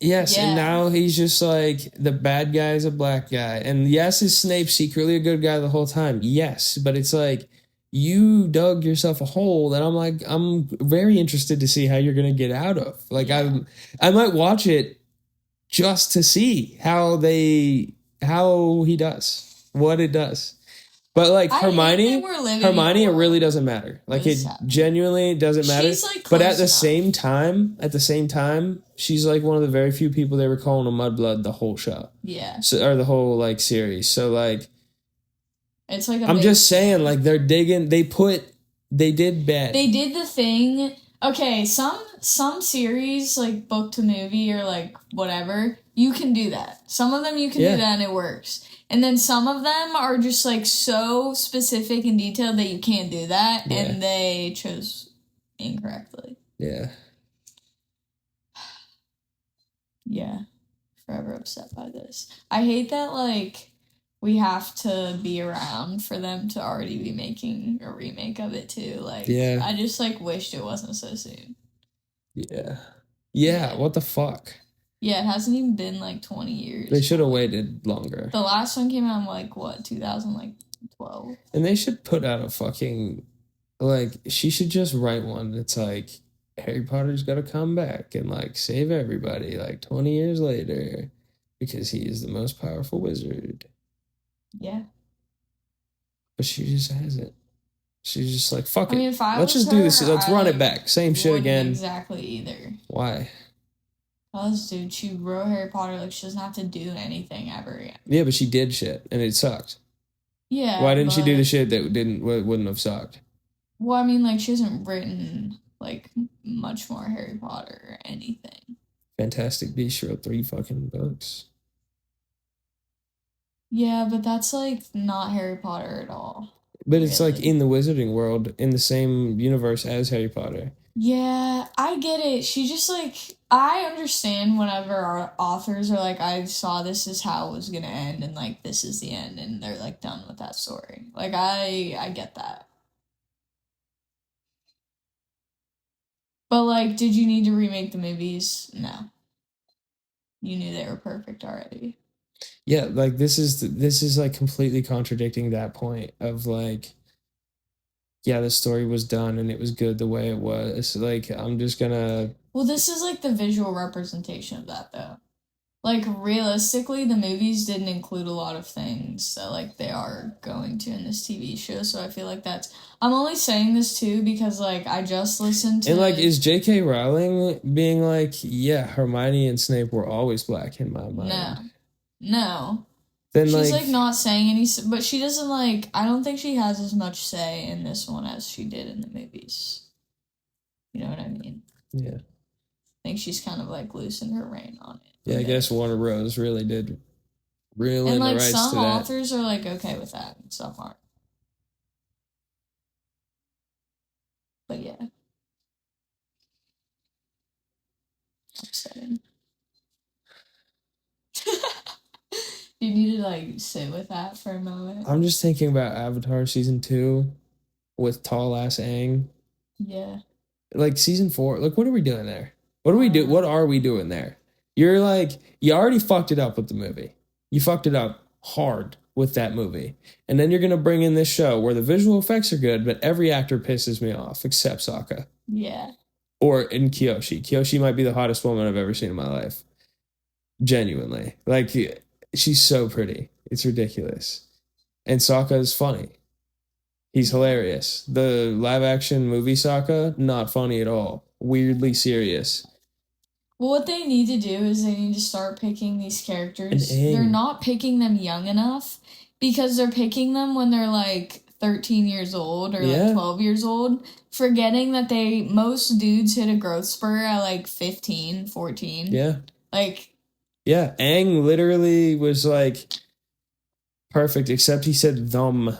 Yes, and now he's just like, the bad guy is a black guy. And yes, is Snape secretly a good guy the whole time? Yes, but it's like, you dug yourself a hole that I'm very interested to see how you're going to get out of. Like, I might watch it just to see how he does, what it does. But, like, Hermione, it really doesn't matter. Like, it genuinely doesn't matter. She's, like, but at the same time, she's, like, one of the very few people they were calling a mudblood the whole show. Yeah. So, or the whole, like, series. So, like... It's like I'm just saying, like, they're digging... They did bad. They did the thing... Okay, some series, like, book to movie or, like, whatever, you can do that. Some of them you can do that and it works. And then some of them are just, like, so specific and detailed that you can't do that, and they chose incorrectly. Yeah. Yeah. Forever upset by this. I hate that, like, we have to be around for them to already be making a remake of it too. Like, yeah. I just like wished it wasn't so soon. Yeah, what the fuck? Yeah, it hasn't even been like 20 years. They should have waited longer. The last one came out in like what, 2012? And they should put out a fucking, like, she should just write one that's like, Harry Potter's got to come back and like save everybody like 20 years later because he is the most powerful wizard. Yeah. But she just hasn't. She's just like, fuck it. Let's just do this. Let's run it back. Same shit again. Exactly either. Why? Because, dude, she wrote Harry Potter like she doesn't have to do anything ever again. Yeah, but she did shit and it sucked. Yeah. Why didn't she do the shit that wouldn't have sucked? Well, I mean, like, she hasn't written like much more Harry Potter or anything. Fantastic Beasts wrote 3 fucking books. Yeah, but that's like not Harry Potter at all. But it's like in the wizarding world, in the same universe as Harry Potter. Yeah, I get it. She just like, I understand whenever our authors are like, I saw this is how it was gonna end, and like this is the end, and they're like done with that story. Like I get that. But like, did you need to remake the movies? No. You knew they were perfect already. Yeah, like this is like completely contradicting that point of like, yeah, the story was done and it was good the way it was. Like, I'm just gonna... Well, this is like the visual representation of that, though. Like, realistically, the movies didn't include a lot of things that, like, they are going to in this TV show, so I feel like that's... I'm only saying this, too, because, like, I just listened to... And, like, is J.K. Rowling being like, yeah, Hermione and Snape were always black in my mind? No. Then, she's, like, not saying any... But she doesn't, like... I don't think she has as much say in this one as she did in the movies. You know what I mean? Yeah. I think she's kind of, like, loosened her reign on it. Yeah, I guess Warner Bros. Really did reel in the rights to that. And, like, some authors are, like, okay with that, and some aren't. But, yeah. Upsetting. You need to, like, sit with that for a moment. I'm just thinking about Avatar Season 2 with tall-ass Aang. Yeah. Like, Season 4, like, what are we doing there? What are we doing there? You're like, you already fucked it up with the movie. You fucked it up hard with that movie. And then you're going to bring in this show where the visual effects are good, but every actor pisses me off except Sokka. Yeah. Or in Kyoshi. Kyoshi might be the hottest woman I've ever seen in my life. Genuinely. Like, she's so pretty. It's ridiculous. And Sokka is funny. He's hilarious. The live action movie Sokka, not funny at all. Weirdly serious. Well, what they need to do is they need to start picking these characters. They're not picking them young enough because they're picking them when they're like 13 years old or like 12 years old, forgetting that most dudes hit a growth spur at like 15, 14. Yeah. Like. Yeah, Aang literally was like perfect, except he said them.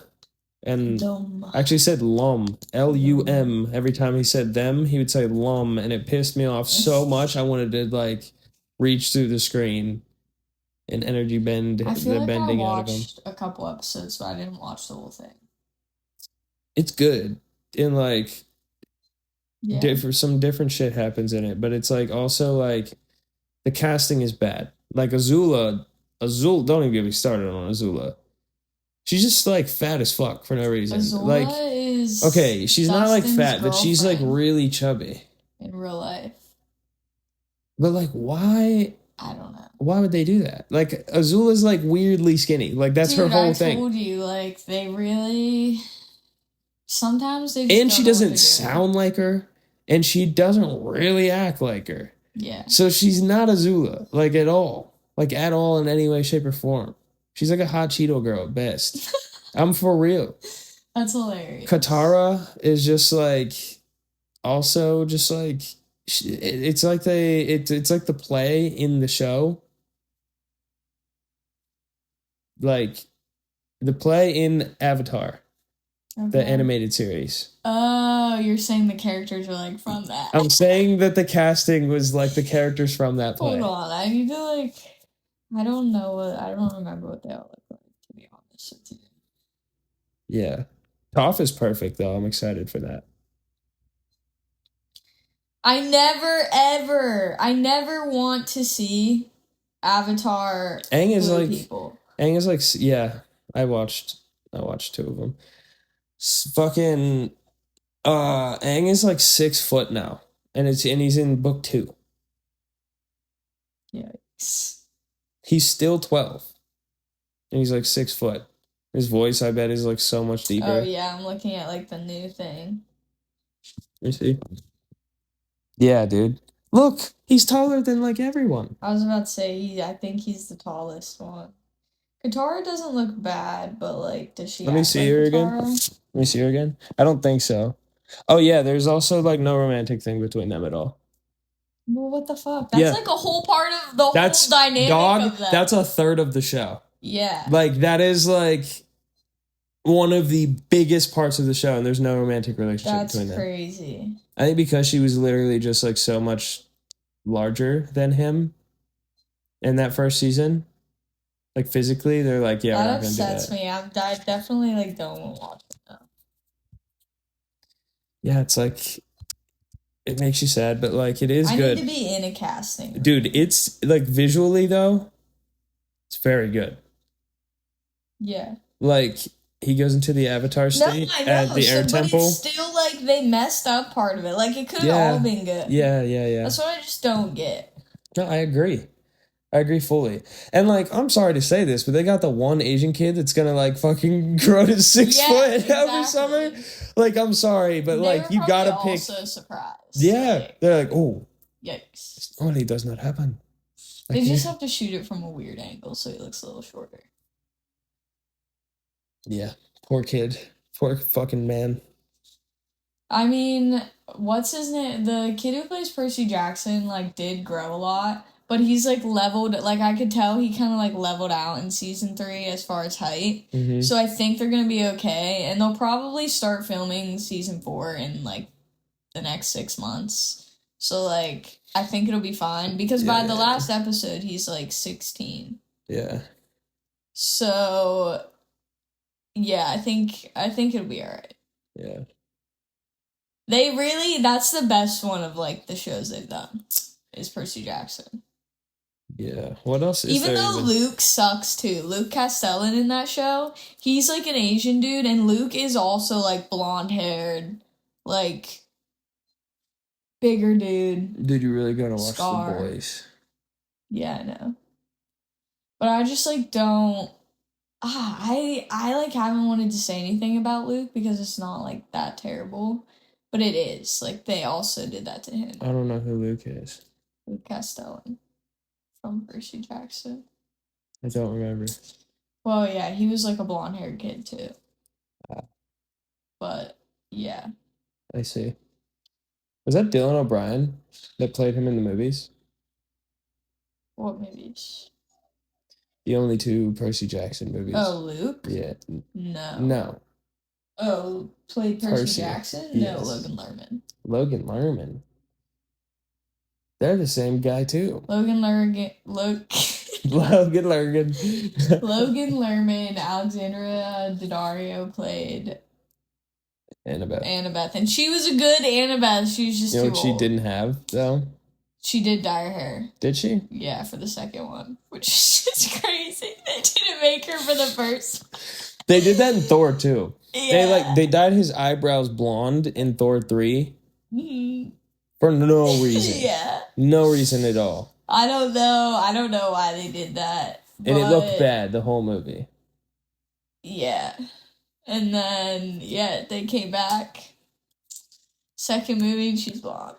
And Dumb. Actually said lum, L-U-M. Every time he said them, he would say lum, and it pissed me off so much I wanted to like reach through the screen and energy bend the bending out of him. I watched a couple episodes, but I didn't watch the whole thing. It's good. And like some different shit happens in it, but it's like also like the casting is bad. Like Azula, don't even get me started on Azula. She's just like fat as fuck for no reason. Azula like, is okay, she's not like fat, but she's like really chubby in real life. But like, why? I don't know. Why would they do that? Like, Azula's like weirdly skinny. Like that's her whole thing. I told you, like they really. Sometimes they. And she doesn't sound like her, and she doesn't really act like her. Yeah. So she's not Azula, like at all, in any way, shape, or form. She's like a hot Cheeto girl at best. I'm for real. That's hilarious. Katara is just like, also just like, it's like it's like the play in the show. Like, the play in Avatar, the animated series. Oh, you're saying the characters are like from that. I'm saying that the casting was like the characters from that play. Hold on, I need to like... I don't remember what they all look like, to be honest with you. Yeah. Toph is perfect, though. I'm excited for that. I never want to see Avatar Aang is blue like, people. Aang is like, yeah, I watched 2 of them. Fucking, Aang is like 6 foot now, and he's in book 2. Yikes. He's still 12, and he's like 6 foot. His voice, I bet, is like so much deeper. Oh yeah, I'm looking at like the new thing. You see? Yeah, dude. Look, he's taller than like everyone. I was about to say I think he's the tallest one. Katara doesn't look bad, but like, does she? Let me see her again. Let me see her again. I don't think so. Oh yeah, there's also like no romantic thing between them at all. Well, what the fuck? That's like a whole part of the whole dynamic of that. That's a third of the show. Yeah. Like that is like one of the biggest parts of the show, and there's no romantic relationship between them. That's crazy. I think because she was literally just like so much larger than him in that first season. Like physically, they're like, yeah, we're not gonna do that. That upsets me. I definitely like don't watch it now. Yeah, it's like it makes you sad, but like it is good. I need to be in a casting. Dude, it's like visually though, it's very good. Yeah. Like he goes into the Avatar state at the air temple. But it's still like they messed up part of it. Like it could have all been good. Yeah. That's what I just don't get. No, I agree fully. And like, I'm sorry to say this, but they got the one Asian kid that's gonna like fucking grow to 6 foot every summer. Like, I'm sorry, but like you gotta pick. Also surprised. Yeah, like, they're like, oh, yikes! Normally does not happen. They just have to shoot it from a weird angle so he looks a little shorter. Yeah, poor kid, poor fucking man. I mean, what's his name? The kid who plays Percy Jackson like did grow a lot. But he's, like, leveled, like, I could tell he kind of, like, leveled out in season 3 as far as height. Mm-hmm. So I think they're going to be okay. And they'll probably start filming season 4 in, like, the next 6 months. So, like, I think it'll be fine. Because by the last episode, he's, like, 16. Yeah. So, yeah, I think it'll be alright. Yeah. That's the best one of, like, the shows they've done, is Percy Jackson. Yeah. What else is even though Luke sucks too. Luke Castellan in that show, he's like an Asian dude, and Luke is also like blonde haired, like bigger dude. Dude, you really gotta watch The Boys. Yeah, I know. But I just like don't I like haven't wanted to say anything about Luke because it's not like that terrible. But it is. Like they also did that to him. I don't know who Luke is. Luke Castellan. From Percy Jackson. I don't remember. Well, yeah, he was like a blonde-haired kid too. But yeah. I see. Was that Dylan O'Brien that played him in the movies? What movies? The only 2 Percy Jackson movies. Oh, Luke? Yeah. No. Oh, played Percy Jackson? Yes. No, Logan Lerman. Logan Lerman. They're the same guy too. Logan Lerman, Alexandra Daddario played Annabeth. And she was a good Annabeth. She was just too old. She didn't have, though? She did dye her hair. Did she? Yeah, for the second one. Which is just crazy. They didn't make her for the first one. They did that in Thor, too. Yeah. They dyed his eyebrows blonde in Thor 3. Mm-hmm. For no reason. Yeah. No reason at all. I don't know why they did that. And it looked bad, the whole movie. Yeah. And then, they came back. Second movie, and she's blonde.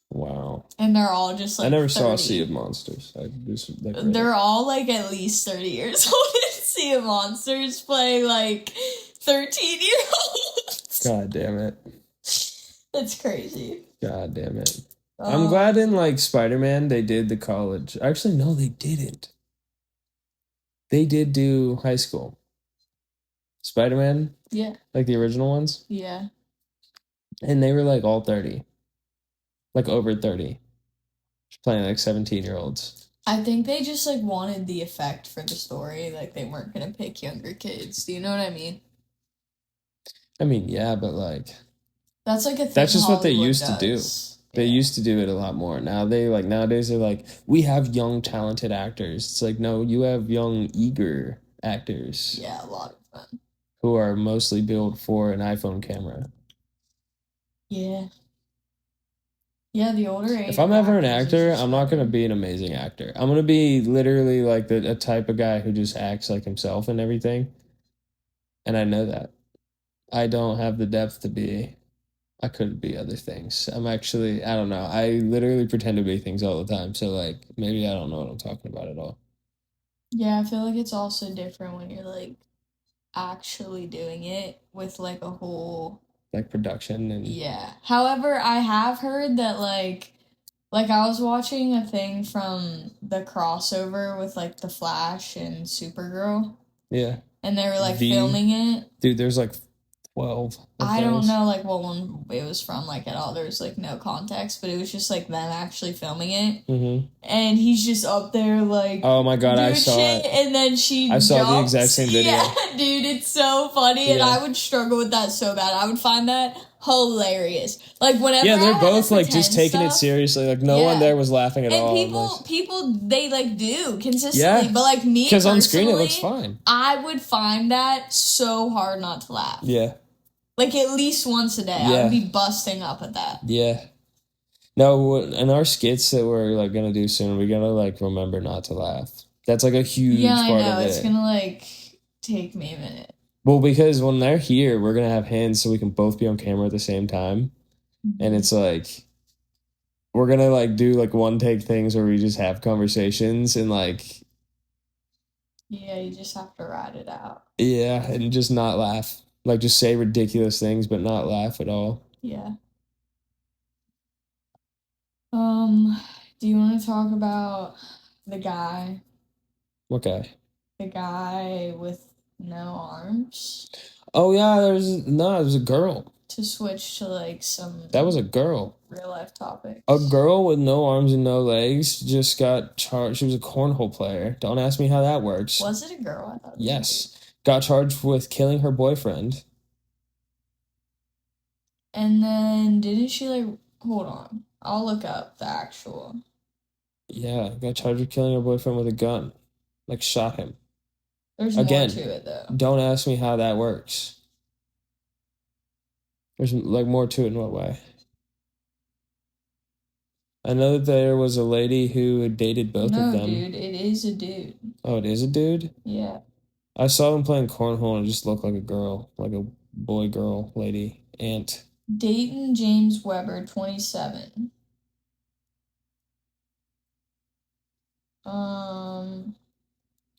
Wow. And they're all just like I never 30. saw Sea of Monsters. They're all like at least 30 years old in Sea of Monsters playing like 13-year-olds. God damn it. That's crazy. God damn it. I'm glad in like Spider-Man they did the college. Actually, no, they didn't. They did do high school. Spider-Man? Yeah. Like the original ones? Yeah. And they were like all 30. Like over 30. Playing like 17-year-olds. I think they just like wanted the effect for the story. Like they weren't gonna pick younger kids. Do you know what I mean? I mean, yeah, but like that's like a thing. That's just Hollywood what they used to do. They used to do it a lot more. Nowadays they're like, we have young talented actors. It's like, no, you have young eager actors. Yeah, a lot of them. Who are mostly built for an iPhone camera. Yeah. Yeah, the older age. If I'm ever an actor, I'm not going to be an amazing actor. I'm going to be literally like a type of guy who just acts like himself and everything. And I know that. I don't have the depth to be. I could be other things. I don't know. I literally pretend to be things all the time. So, like, maybe I don't know what I'm talking about at all. Yeah, I feel like it's also different when you're, like, actually doing it with, like, a whole... Like, production and... Yeah. However, I have heard that, like, I was watching a thing from the crossover with, like, The Flash and Supergirl. Yeah. And they were, like, filming it. Dude, there's, like, 12 I don't know, like, what one it was from, like, at all. There's, like, no context, but it was just, like, them actually filming it. Mm-hmm. And he's just up there, like... Oh, my God, I saw it. And then I saw the exact same video. Yeah, dude, it's so funny, and I would struggle with that so bad. I would find that hilarious. Like, whenever they're both, like, just taking it seriously. Like, no one there was laughing at all. And people, they, like, do consistently. Yeah. But, like, me because on screen it looks fine. I would find that so hard not to laugh. Yeah. Like, at least once a day. Yeah. I would be busting up at that. Yeah. No, in our skits that we're, like, gonna do soon, we gotta, like, remember not to laugh. That's, like, a huge part of it. Yeah, I know. It's gonna, like, take me a minute. Well, because when they're here, we're gonna have hands so we can both be on camera at the same time. Mm-hmm. And it's, like, we're gonna, like, do, like, one-take things where we just have conversations and, like... Yeah, you just have to ride it out. Yeah, and just not laugh. Like, just say ridiculous things, but not laugh at all. Yeah. Do you want to talk about the guy? What guy? The guy with no arms. Oh, yeah, it was a girl. To switch to, like, some... That was a girl. Real-life topics. A girl with no arms and no legs just got charged. She was a cornhole player. Don't ask me how that works. Was it a girl? I thought it was Yes. Got charged with killing her boyfriend. And then, didn't she, like... Hold on. I'll look up the actual... Yeah, got charged with killing her boyfriend with a gun. Like, shot him. There's more to it, though. Don't ask me how that works. There's, like, more to it in what way? I know that there was a lady who had dated both of them. No, dude, it is a dude. Oh, it is a dude? Yeah. I saw them playing cornhole and it just looked like a girl. Like a boy-girl lady. Aunt. Dayton James Weber, 27.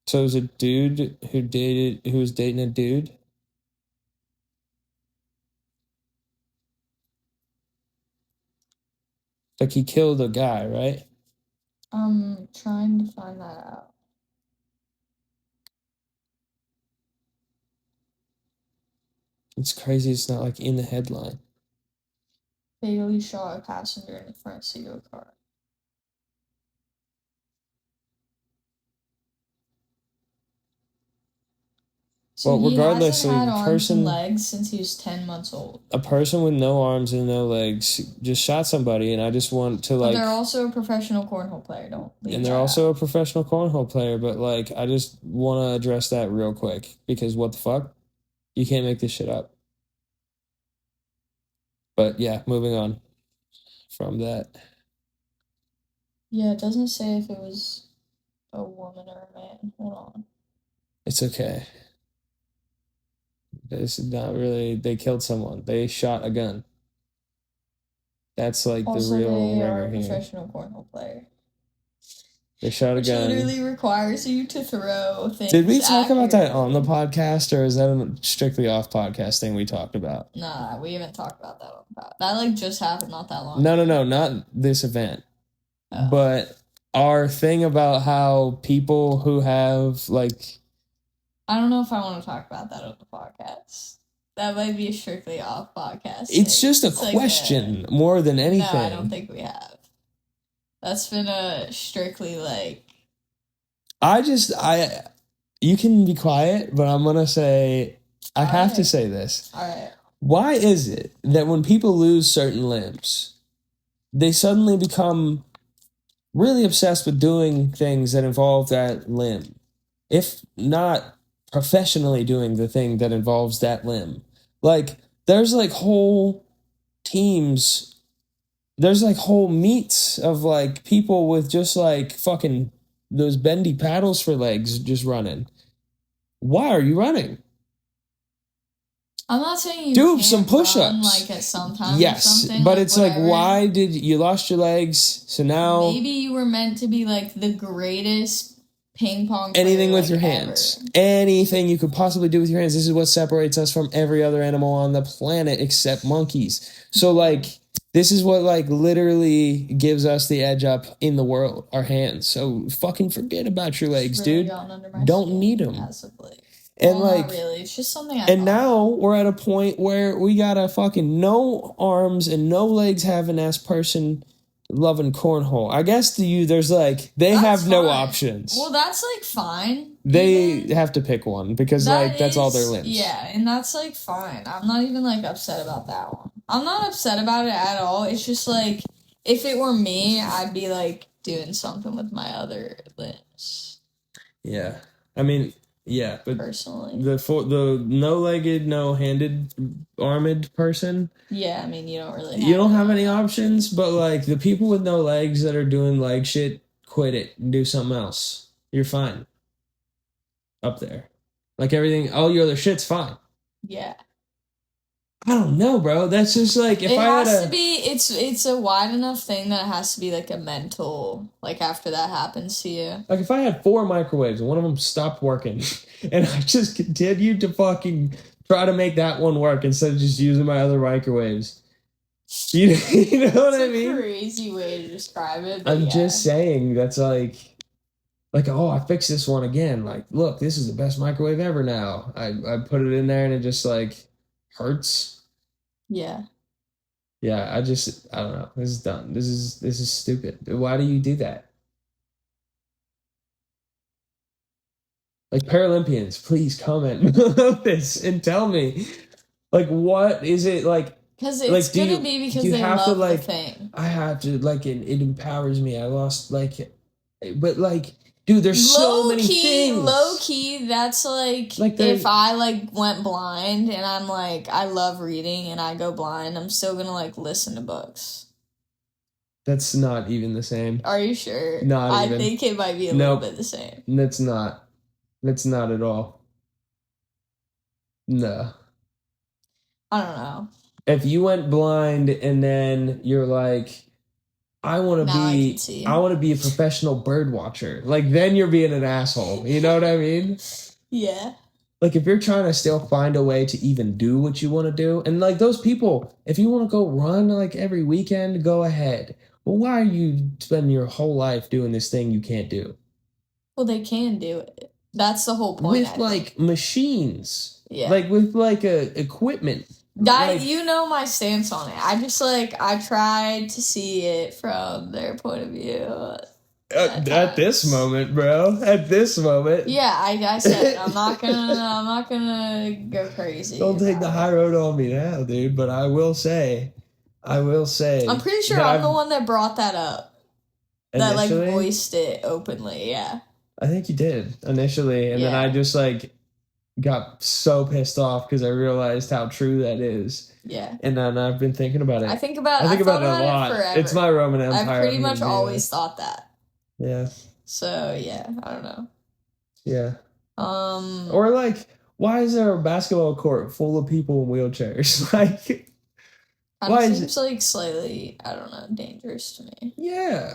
So it was a dude who was dating a dude? Like he killed a guy, right? I'm trying to find that out. It's crazy it's not like in the headline. Fatally shot a passenger in the front seat of a car. So well, regardless, he hasn't had arms and legs since he was 10 months old. A person with no arms and no legs just shot somebody, and I just want to like. But they're also a professional cornhole player, don't leave and they're also a professional cornhole player, but like I just want to address that real quick because what the fuck, you can't make this shit up. But yeah, moving on from that. Yeah, it doesn't say if it was a woman or a man. Hold on. It's okay. This is not really. They killed someone. They shot a gun. That's like also, the real they are a here. Professional cornhole player. They shot a gun. Which literally requires you to throw things. Did we talk about that on the podcast, or is that a strictly off podcast thing we talked about? Nah, we haven't talked about that on the podcast. That like just happened not that long. No, not this event. Oh. But our thing about how people who have like. I don't know if I want to talk about that on the podcast. That might be a strictly off podcast. It's just a question like more than anything. No, I don't think we have. That's been a strictly like You can be quiet, but I'm gonna say, I have to Alright. say this. Alright. Why is it that when people lose certain limbs, they suddenly become really obsessed with doing things that involve that limb? If not professionally doing the thing that involves that limb. Like, there's like whole teams, there's like whole meets of like people with just like fucking those bendy paddles for legs just running. Why are you running? I'm not saying you do can't some push-ups. run, like at some time yes, or something. But like, it's whatever. like, why did you lost your legs? So now maybe you were meant to be like the greatest ping pong player, anything with like, your hands. Anything you could possibly do with your hands. This is what separates us from every other animal on the planet except monkeys. So like, this is what like literally gives us the edge up in the world, our hands. So fucking forget about your legs, really dude. Don't need them. And well, like, not really. It's just something I and now we're at a point where we got a fucking no arms and no legs having ass person loving cornhole. I guess there's like, they that's have fine. no options. Well, that's like fine. They have to pick one because that's all their limbs. Yeah, and that's like fine. I'm not even like upset about that one. I'm not upset about it at all. It's just like, if it were me, I'd be like doing something with my other limbs. Yeah. I mean, yeah, but personally, the no-legged, no-handed, armed person. Yeah, I mean, you don't have any options. But like the people with no legs that are doing leg shit, quit it and do something else. You're fine. Up there, like everything, all your other shit's fine. Yeah. I don't know, bro. That's just like, if it I has had to be. It's a wide enough thing that it has to be like a mental. Like after that happens to you. Like if I had 4 microwaves and one of them stopped working, and I just continued to fucking try to make that one work instead of just using my other microwaves. You know what I mean? It's a crazy way to describe it. I'm just saying that's like, oh, I fixed this one again. Like, look, this is the best microwave ever now. I put it in there and it just like hurts. Yeah. Yeah, I don't know. This is dumb. This is stupid. Why do you do that? Like, Paralympians, please comment on this and tell me, like, what is it like? Because it's like, gonna be because they love to, like, the thing. I have to, like, it empowers me. I lost, like, but like, dude, there's so many things. Low key, that's like if I like went blind and I'm like, I love reading and I go blind, I'm still gonna like listen to books. That's not even the same. Are you sure? Not even. I think it might be a little bit the same. That's not. That's not at all. No. I don't know. If you went blind and then you're like, I want to be a professional bird watcher. Like, then you're being an asshole. You know what I mean? Yeah. Like, if you're trying to still find a way to even do what you want to do, and like those people, if you want to go run like every weekend, go ahead. Well, why are you spending your whole life doing this thing you can't do? Well, they can do it. That's the whole point. With like machines. Yeah. Like with like equipment. You know my stance on it. I just like, I tried to see it from their point of view. At this moment, bro. At this moment. Yeah, I said I'm not gonna go crazy. Don't take the high road on me now, dude. But I will say. I'm pretty sure I'm the one that brought that up. Initially? That like voiced it openly. Yeah. I think you did initially, and then I just like got so pissed off because I realized how true that is. Yeah. And then I've been thinking about it. I think about it a lot. Forever. It's my Roman Empire. I've pretty much always thought that. Yeah. So yeah, I don't know. Yeah. Or like, why is there a basketball court full of people in wheelchairs? Like, why seems like slightly, I don't know, dangerous to me. Yeah.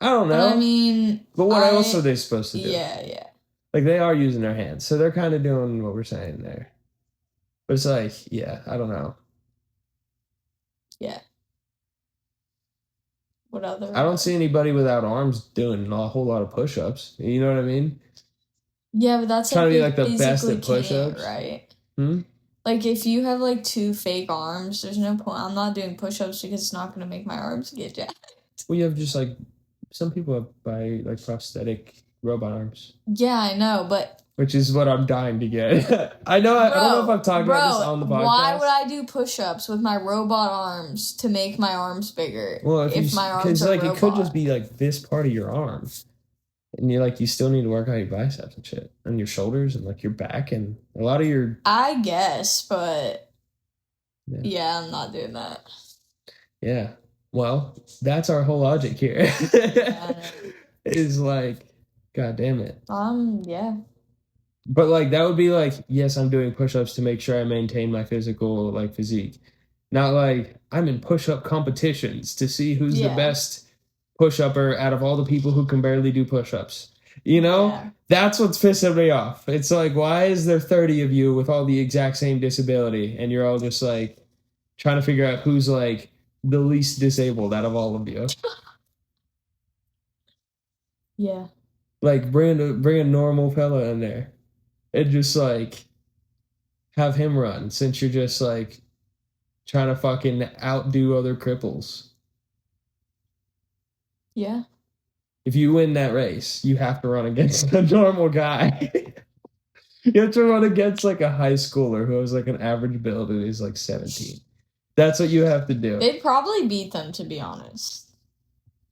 I don't know. But I mean, but what else are they supposed to do? Yeah. Like, they are using their hands, so they're kind of doing what we're saying there. But it's like, yeah, I don't know. Yeah. What other? I don't see anybody without arms doing a whole lot of push-ups. You know what I mean? Yeah, but that's trying to be like the best at push-ups, right? Like, if you have like 2 fake arms, there's no point. I'm not doing push-ups because it's not going to make my arms get jacked. Well, you have just like, some people have like prosthetic robot arms. Yeah, I know, but... Which is what I'm dying to get. I know. I don't know if I've talked about this on the podcast. Why would I do push-ups with my robot arms to make my arms bigger? Well, if my arms are like robot? It could just be like this part of your arm, and you still need to work out your biceps and shit, and your shoulders and like your back and a lot of your. I guess, but yeah, I'm not doing that. Yeah, well, that's our whole logic here. Is like, God damn it. Yeah. But like that would be like, yes, I'm doing push-ups to make sure I maintain my physical like physique. Not like I'm in push-up competitions to see who's the best push-upper out of all the people who can barely do push-ups. You know? Yeah. That's what's pissing me off. It's like, why is there 30 of you with all the exact same disability and you're all just like trying to figure out who's like the least disabled out of all of you? Yeah. Like bring a normal fella in there. And just like have him run since you're just like trying to fucking outdo other cripples. Yeah. If you win that race, you have to run against a normal guy. You have to run against like a high schooler who has like an average build and is like 17. That's what you have to do. They'd probably beat them, to be honest.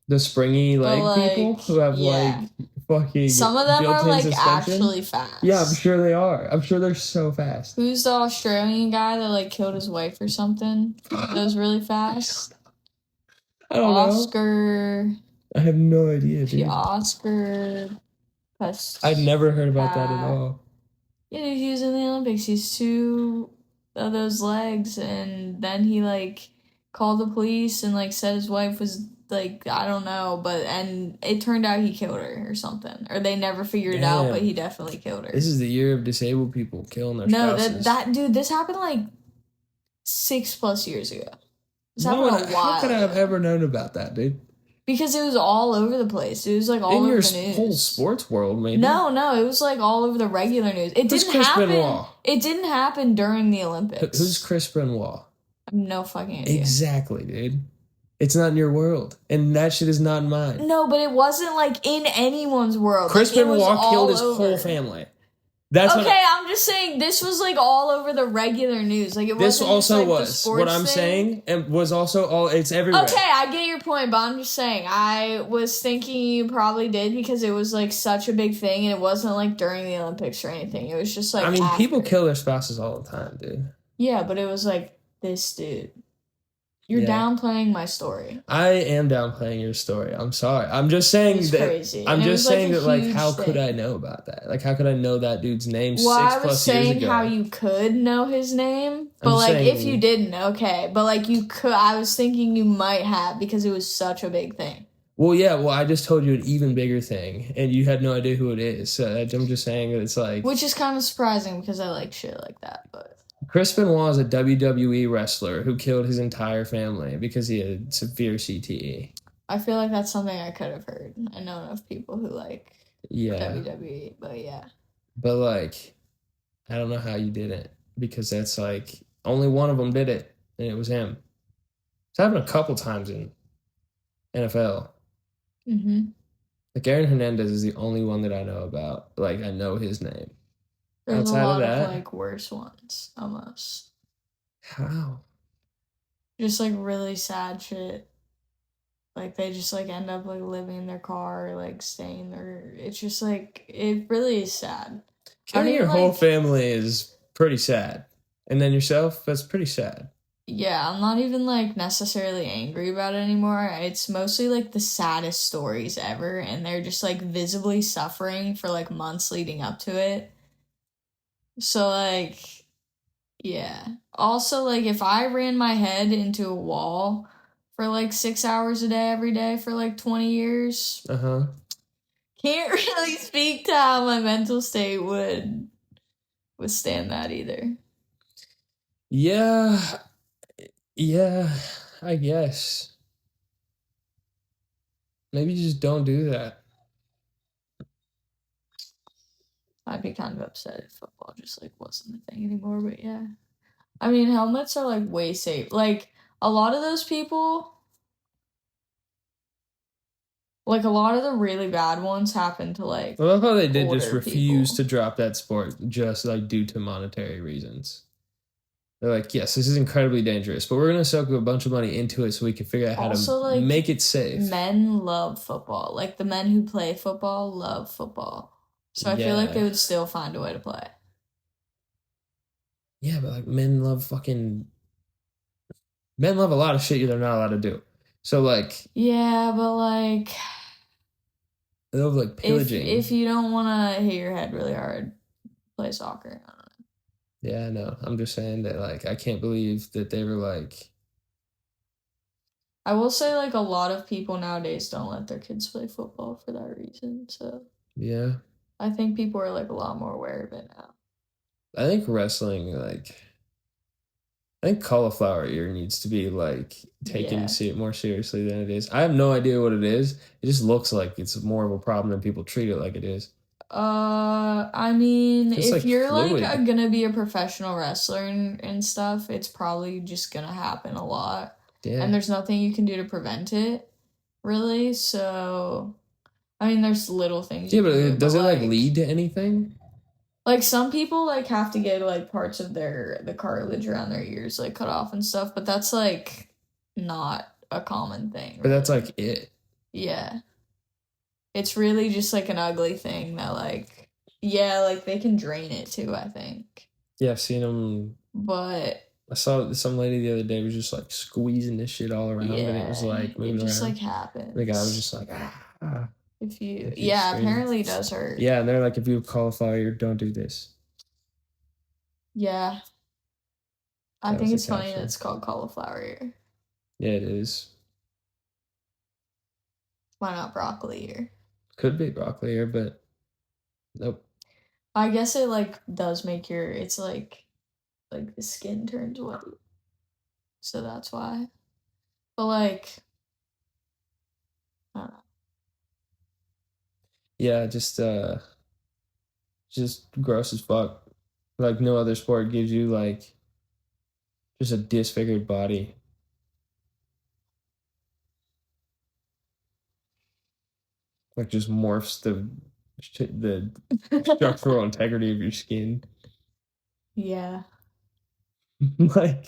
The springy leg people who have like fucking. Some of them are like suspension. Actually fast. Yeah, I'm sure they are. I'm sure they're so fast. Who's the Australian guy that like killed his wife or something? That was really fast. I don't know. Oscar. I have no idea, dude. Oscar. I'd never heard about that at all. Yeah, he was in the Olympics. He's 2 of those legs, and then he like called the police and like said his wife was like, I don't know, and it turned out he killed her or something, or they never figured it out, but he definitely killed her. This is the year of disabled people killing their spouses. No, dude, this happened like 6+ years ago. This happened a while. How could I have ever known about that, dude? Because it was all over the place. It was like all over the news. In your whole sports world, maybe. No, it was like all over the regular news. It didn't happen. Benoit? It didn't happen during the Olympics. Who's Chris Benoit? I have no fucking idea. Exactly, dude. It's not in your world, and that shit is not in mine. No, but it wasn't like in anyone's world. Chris Benoit killed his whole family. That's okay, I'm just saying this was like all over the regular news. Like it wasn't. This also just, like, was the sports what I'm saying, and was also all. It's everywhere. Okay, I get your point, but I'm just saying I was thinking you probably did because it was like such a big thing, and it wasn't like during the Olympics or anything. It was just like. I mean, people kill their spouses all the time, dude. Yeah, but it was like this dude. You're downplaying my story. I am downplaying your story. I'm sorry. I'm just saying that. Crazy. I'm just saying that, like, how could I know about that? Like, how could I know that dude's name 6+ years ago? Well, I was saying how you could know his name, but like, if you didn't, okay. But like, you could. I was thinking you might have because it was such a big thing. Well, yeah. Well, I just told you an even bigger thing, and you had no idea who it is. So I'm just saying that it's like, which is kind of surprising because I like shit like that, but. Chris Benoit is a WWE wrestler who killed his entire family because he had severe CTE. I feel like that's something I could have heard. I know enough people who like WWE, but yeah. But like, I don't know how you did it because that's like only one of them did it, and it was him. It's happened a couple times in NFL. Mm-hmm. Like Aaron Hernandez is the only one that I know about. Like I know his name. There's outside a lot of like worse ones, almost. How? Just like really sad shit. Like they just like end up like living in their car, or, like staying there. It's just like it really is sad. Killing your whole family is pretty sad, and then yourself, that's pretty sad. Yeah, I'm not even like necessarily angry about it anymore. It's mostly like the saddest stories ever, and they're just like visibly suffering for like months leading up to it. So, like, yeah. Also, like, if I ran my head into a wall for, like, 6 hours a day every day for, like, 20 years, can't really speak to how my mental state would withstand that either. Yeah, I guess. Maybe just don't do that. I'd be kind of upset if football just, like, wasn't a thing anymore, but yeah. I mean, helmets are, like, way safe. Like, a lot of those people, Like, a lot of the really bad ones happen to, like, I love how they did just older refuse people. to drop that sport just like due to monetary reasons. They're like, yes, this is incredibly dangerous, but we're gonna soak a bunch of money into it so we can figure out how Also, to like, make it safe. men love football. Like, the men who play football love football. So I feel like they Yeah. would still find a way to play. Yeah, but like men love a lot of shit they're not allowed to do. So like Yeah, but like, they love like pillaging. if you don't want to hit your head really hard, play soccer. I don't know. Yeah, I know. I'm just saying that like I can't believe that they were like. I will say, like, a lot of people nowadays don't let their kids play football for that reason. So Yeah. I think people are like a lot more aware of it now. I think wrestling, like, I think cauliflower ear needs to be like taken more seriously than it is. I have no idea what it is. It just looks like it's more of a problem than people treat it like it is. I mean, It's if like you're fluid. like gonna be a professional wrestler and stuff, it's probably just gonna happen a lot. Yeah. And there's nothing you can do to prevent it, really. So, I mean, there's little things. Yeah, you can do, but does it like like lead to anything? Like, some people like have to get like parts of the cartilage around their ears like cut off and stuff, but that's like not a common thing. But that's like it. Yeah. It's really just like an ugly thing that like, yeah, like they can drain it too, I think. Yeah, I've seen them. But I saw some lady the other day was just like squeezing this shit all around, and it was like moving it just around. like happens. The guy was just like, ah. If you, yeah, apparently it does hurt. Yeah, and they're like, if you have cauliflower ear, don't do this. Yeah. I think it's funny that it's called cauliflower ear. Yeah, it is. Why not broccoli ear? Could be broccoli ear, but nope. I guess it like does make it's like the skin turns white. So that's why. But like, I don't know. Yeah, just gross as fuck. Like no other sport gives you like just a disfigured body. Like just morphs the structural integrity of your skin. Yeah. Like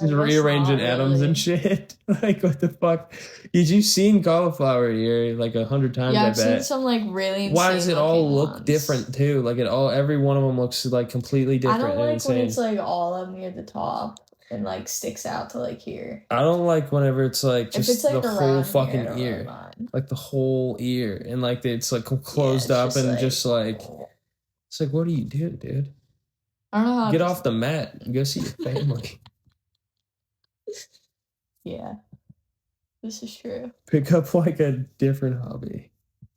just rearranging atoms and really. shit. Like what the fuck? Did you seen cauliflower ear like 100 times? Yeah, I I've bet. seen some like really insane. Why does it all look ones. different too? Like every one of them looks like completely different. I don't and like insane. when it's like all up near the top and like sticks out to like here. I don't like whenever it's like just it's, like, the whole fucking here, ear, like the whole ear, and like it's like closed it's up and like, just like it's like, what are you doing, dude? I don't know how. Get off the mat and go see your family. Yeah, this is true. Pick up like a different hobby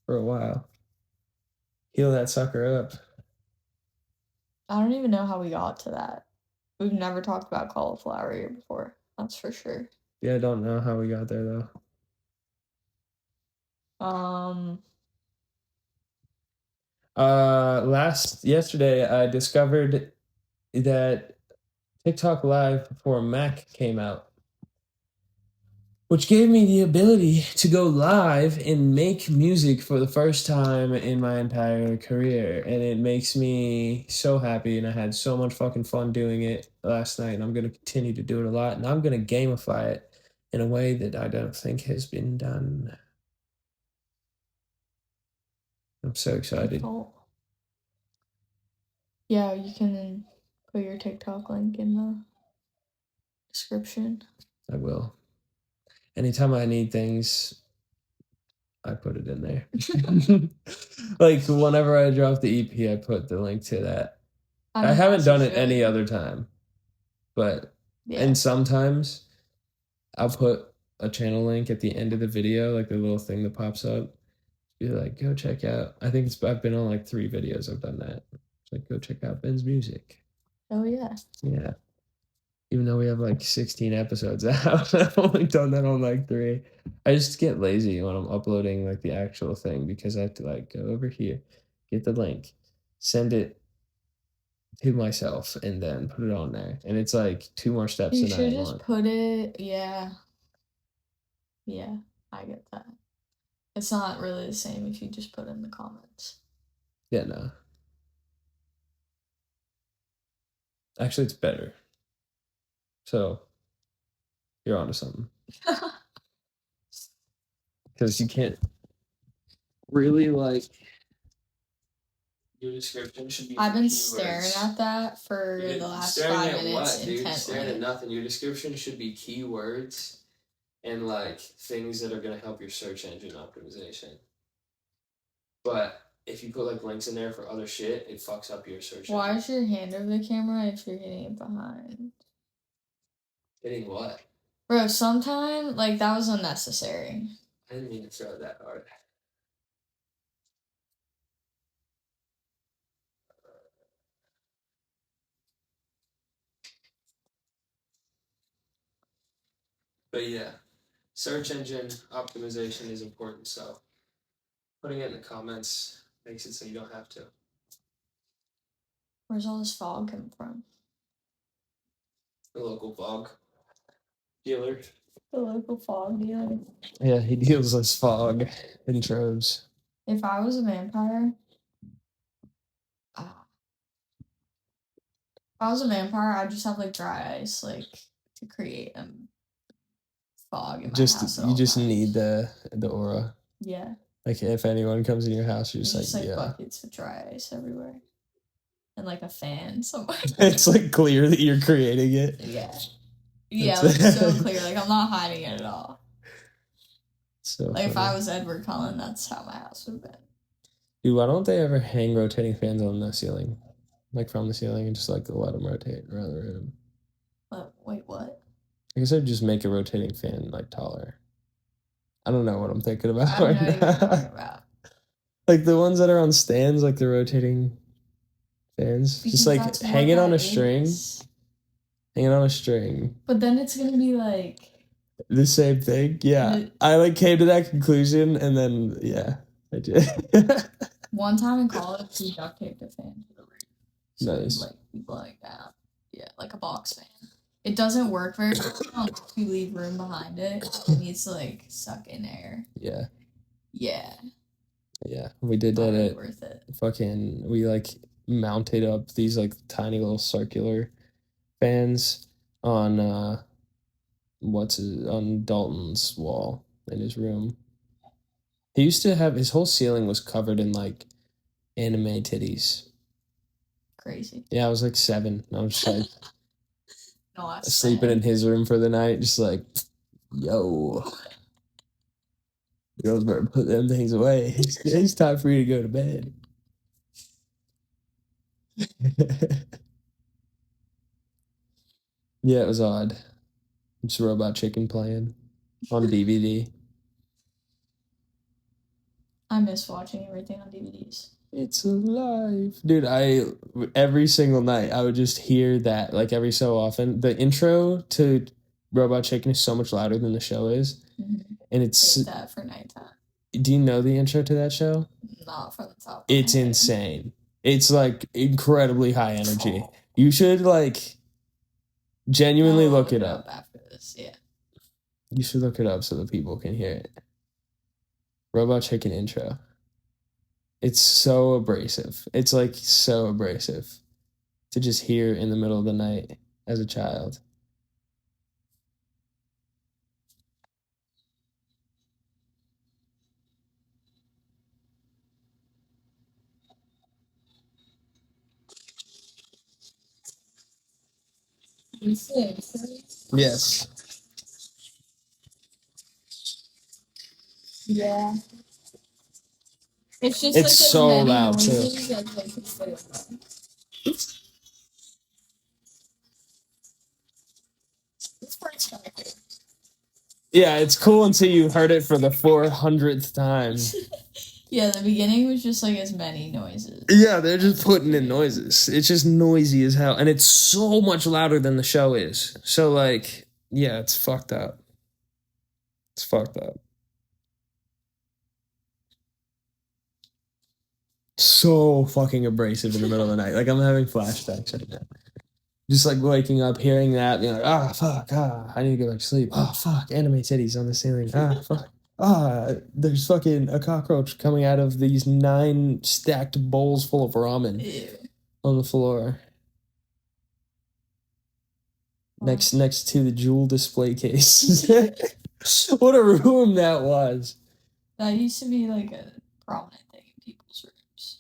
for a while. Heal that sucker up. I don't even know how we got to that. We've never talked about cauliflower ear before. That's for sure. Yeah, I don't know how we got there though. Yesterday I discovered that TikTok Live for Mac came out, which gave me the ability to go live and make music for the first time in my entire career. And it makes me so happy, and I had so much fucking fun doing it last night, and I'm going to continue to do it a lot, and I'm going to gamify it in a way that I don't think has been done. I'm so excited. Cool. Yeah, you can put your TikTok link in the description. I will. Anytime I need things, I put it in there. Like whenever I drop the EP, I put the link to that. I haven't done it any other time, but and sometimes I'll put a channel link at the end of the video, like the little thing that pops up. Be like, go check out. I think I've been on like 3 videos. I've done that. It's like, go check out Ben's music. Oh yeah. Yeah. Even though we have like 16 episodes out, I've only done that on like 3. I just get lazy when I'm uploading like the actual thing because I have to like go over here, get the link, send it to myself, and then put it on there. And it's like 2 more steps than I want. You should just put it, yeah. Yeah, I get that. It's not really the same if you just put in the comments. Yeah, no. Actually, it's better. So, you're onto something. Because you can't really, like, your description should be. I've been staring at that for the last 5 minutes intently. Staring at nothing. Your description should be keywords and, like, things that are going to help your search engine optimization. But if you put, like, links in there for other shit, it fucks up your search engine. Why is your hand over the camera if you're hitting it behind? Hitting what? Bro, sometime, like, that was unnecessary. I didn't mean to throw it that hard. But yeah, search engine optimization is important, so putting it in the comments makes it so you don't have to. Where's all this fog coming from? The local fog dealer. The local fog dealer? Yeah, he deals us fog in troves. If I was a vampire, I'd just have, like, dry ice, like, to create fog in my house. You just need the aura. Yeah. Like, if anyone comes in your house, you're just like yeah. buckets of dry ice everywhere. And, like, a fan somewhere. It's, like, clear that you're creating it. Yeah. Yeah, like, so clear. Like, I'm not hiding it at all. So like, funny. if I was Edward Cullen, that's how my house would have been. Dude, why don't they ever hang rotating fans on the ceiling? Like, from the ceiling and just, like, let them rotate around the room. Wait, what? I guess I'd just make a rotating fan, like, taller. I don't know what I'm thinking about. I don't know what you're talking about. Like, the ones that are on stands, like the rotating fans. Because just, like, hang it on a string. Hang it on a string. But then it's going to be, like... The same thing? Yeah. I, like, came to that conclusion, and then, yeah, I did. One time in college, we duct taped a fan to the roof. So nice. It would, like, be blowing down. Yeah, like a box fan. It doesn't work very well unless you leave room behind it. It needs to, like, suck in air. Yeah. Yeah. Yeah. We did that at worth it. fucking... We, like, mounted up these, like, tiny little circular fans on, on Dalton's wall in his room. He used to have... His whole ceiling was covered in, like, anime titties. Crazy. Yeah, I was, like, 7. I was just, like... No, sleeping in his room for the night, just like, yo, girls better put them things away. It's time for you to go to bed. Yeah, it was odd. Just Robot Chicken playing on DVD. I miss watching everything on DVDs. It's alive. Dude, every single night, I would just hear that, like, every so often. The intro to Robot Chicken is so much louder than the show is. Mm-hmm. And it's... Hate that for nighttime. Do you know the intro to that show? Not from the top. It's insane. It's, like, incredibly high energy. You should, like, genuinely look it up. After this, yeah. You should look it up so that people can hear it. Robot Chicken intro. It's so abrasive. It's, like, so abrasive to just hear in the middle of the night as a child. Yes. Yeah. It's just it's so loud too. Yeah, it's cool until you heard it for the 400th time. Yeah, the beginning was just like as many noises. Yeah, they're just putting in noises. It's just noisy as hell. And it's so much louder than the show is. So, like, yeah, it's fucked up. It's fucked up. So fucking abrasive in the middle of the night. Like, I'm having flashbacks right now. Just, like, waking up, hearing that, being like, fuck, I need to go back to sleep. Oh, fuck, anime titties on the ceiling. Fuck. there's fucking a cockroach coming out of these 9 stacked bowls full of ramen Ew. on the floor. Well, Next to the jewel display case. What a room that was. that used to be like a prominent thing in people's rooms.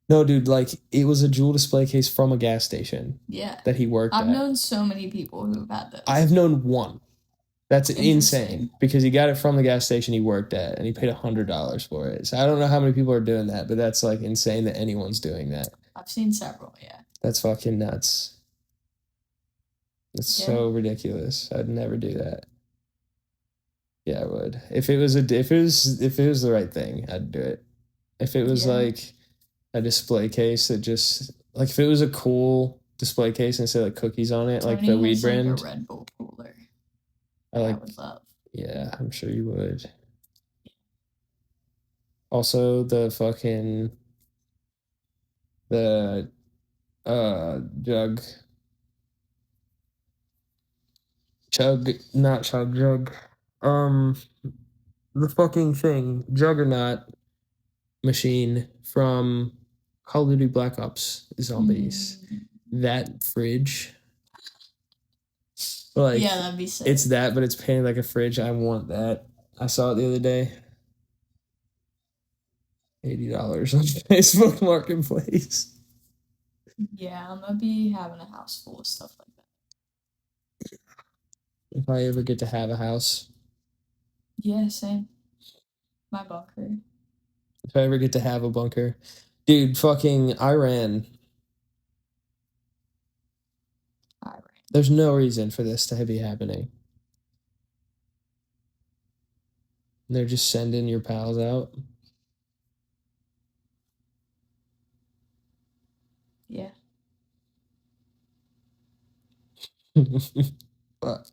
No, dude, like it was a jewel display case from a gas station. Yeah. That he worked at. I've known so many people who've had those. I've known one. That's insane because he got it from the gas station he worked at and he paid $100 for it. So I don't know how many people are doing that, but that's like insane that anyone's doing that. I've seen several, yeah. That's fucking nuts. It's so ridiculous. I'd never do that. Yeah, I would. If it was the right thing, I'd do it. If it was like a display case that just like if it was a cool display case and say like cookies on it, like the weed brand. Like a Red Bull cooler. I would love. Yeah, I'm sure you would. Also, the not chug jug. The fucking thing, Juggernaut machine from Call of Duty Black Ops Zombies. That fridge. Like, yeah, that'd be sick. It's that, but it's painted like a fridge. I want that. I saw it the other day. $80 on Facebook Marketplace. Yeah, I'm gonna be having a house full of stuff like that. If I ever get to have a house. Yeah, same. My bunker. If I ever get to have a bunker. Dude, fucking Iran. There's no reason for this to be happening. They're just sending your pals out. Yeah. Fuck.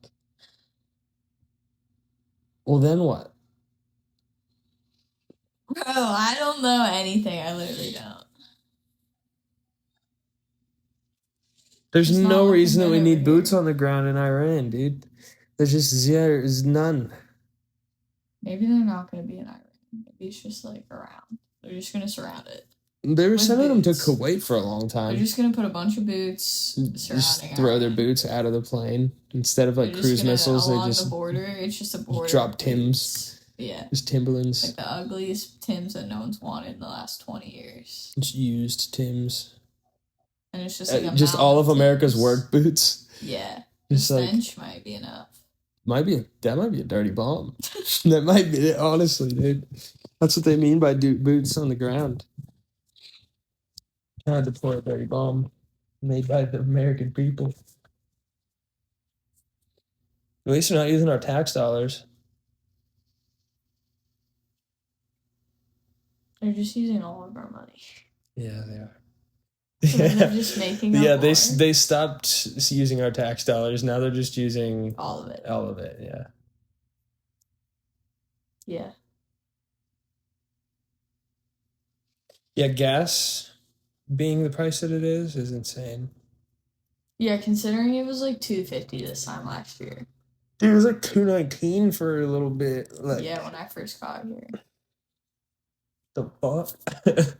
Well, then what? Bro, I don't know anything. I literally don't. There's no reason that we need boots on the ground in Iran, dude. There's none. Maybe they're not going to be in Iran. Maybe it's just like around. They're just going to surround it. They were sending them to Kuwait for a long time. They're just going to put a bunch of boots just throw their boots out of the plane. Instead of like cruise missiles, they just the border. It's just a border. Drop Timbs. Yeah. Just Timberlands. Like the ugliest Timbs that no one's wanted in the last 20 years. Just used Timbs. And it's just like just all of America's work boots. Yeah. Just the stench might be enough. That might be a dirty bomb. That might be it, honestly, dude. That's what they mean by boots on the ground. Trying to deploy a dirty bomb made by the American people. At least they're not using our tax dollars. They're just using all of our money. Yeah, they are. So they're just making up they stopped using our tax dollars. Now they're just using all of it. All of it, yeah. Yeah. Yeah, gas being the price that it is insane. Yeah, considering it was like $2.50 this time last year. Dude, it was like $2.19 for a little bit. Yeah, when I first got here. The fuck?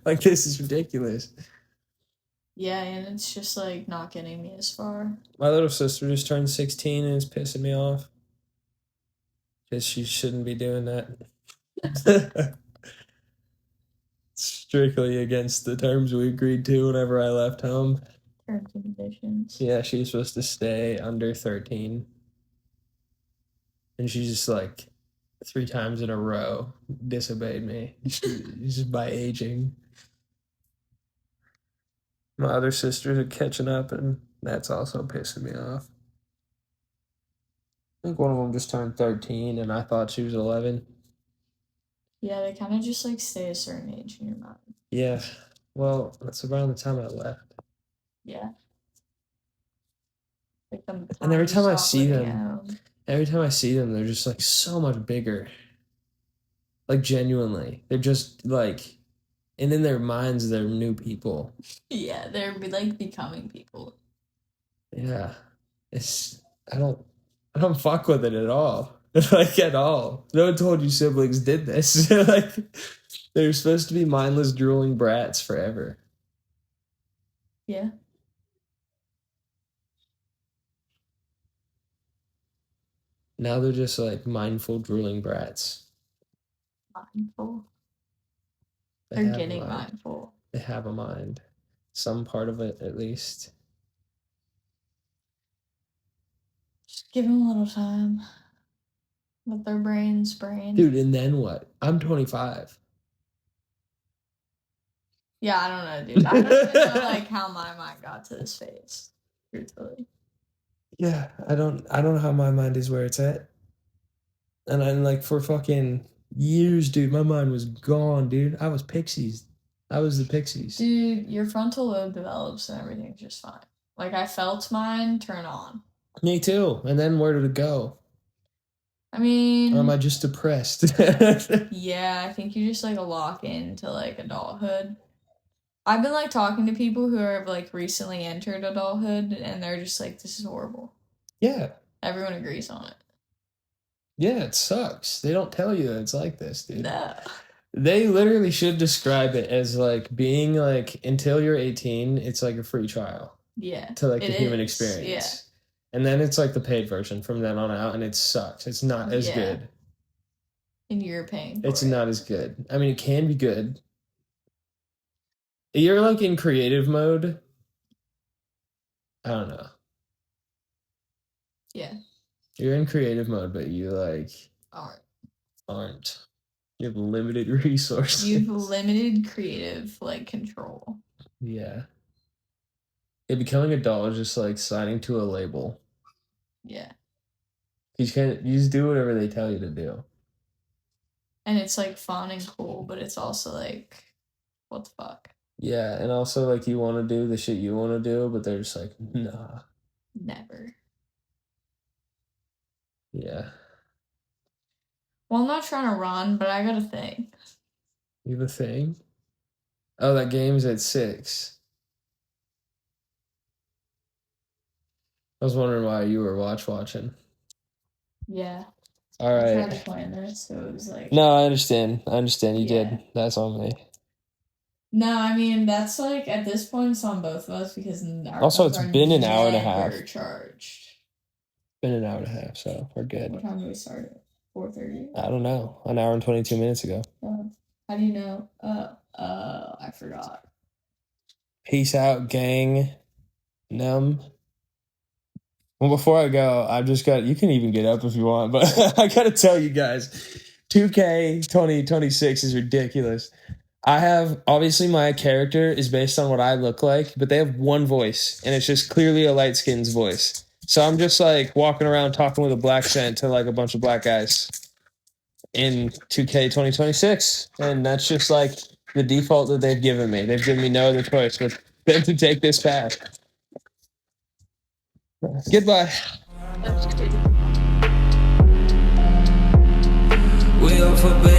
Like, this is ridiculous. Yeah, and it's just like not getting me as far. My little sister just turned 16 and it's pissing me off. Because she shouldn't be doing that. Strictly against the terms we agreed to whenever I left home. Terms and conditions. Yeah, she's supposed to stay under 13. And she just like 3 times in a row disobeyed me. Just by aging. My other sisters are catching up, and that's also pissing me off. I think one of them just turned 13, and I thought she was 11. Yeah, they kind of just like stay a certain age in your mind. Yeah, well, that's around the time I left. Yeah. Like and every time I see them, they're just like so much bigger. Like genuinely, they're just like. And in their minds, they're new people. Yeah, they're like becoming people. Yeah. I don't fuck with it at all. Like, at all. No one told you siblings did this. Like, they're supposed to be mindless, drooling brats forever. Yeah. Now they're just, like, mindful, drooling brats. Mindful. They They're have a getting mind. mindful. They have a mind. Some part of it, at least. Just give them a little time. Let their brains brain. Dude, and then what? I'm 25. Yeah, I don't know, dude. I don't even know, like, how my mind got to this phase. Truthfully. Yeah, I don't know how my mind is where it's at. And I'm like, for fucking years, dude, my mind was gone, dude. I was pixies. I was the pixies. Dude, your frontal lobe develops and everything's just fine. Like, I felt mine turn on. Me too. And then where did it go? I mean... Or am I just depressed? Yeah, I think you just, like, lock into, like, adulthood. I've been, like, talking to people who have, like, recently entered adulthood, and they're just like, this is horrible. Yeah. Everyone agrees on it. Yeah, it sucks. They don't tell you that it's like this, dude. No. They literally should describe it as, like, being, like, until you're 18, it's, like, a free trial. Yeah. To, like, the human experience. Yeah. And then it's, like, the paid version from then on out, and it sucks. It's not as good. And you're paying for It's it. not as good. I mean, it can be good. You're, like, in creative mode. I don't know. Yeah. You're in creative mode, but you, like, aren't. You have limited resources. You have limited creative, like, control. Yeah. Yeah, becoming a doll is just, like, signing to a label. Yeah. You just do whatever they tell you to do. And it's, like, fun and cool, but it's also, like, what the fuck? Yeah, and also, like, you want to do the shit you want to do, but they're just like, nah. Never. Yeah. Well, I'm not trying to run, but I got a thing. You have a thing? Oh, that game's at 6. I was wondering why you were watching. Yeah. All right. I tried to plan this, so it was like... No, I understand. You did. That's on me. No, I mean, that's like, at this point, it's on both of us because our also, it's been an hour and a half. Charged. Been an hour and a half, so we're good. What time did we start at? 4:30? I don't know. An hour and 22 minutes ago. How do you know? I forgot. Peace out, gang. Well, before I go, you can even get up if you want, but I gotta tell you guys, 2K 2026 is ridiculous. Obviously my character is based on what I look like, but they have one voice, and it's just clearly a light skin's voice. So I'm just like walking around talking with a black accent to like a bunch of black guys in 2K 2026. And that's just like the default that they've given me. They've given me no other choice but then to take this path. Goodbye. We Offabean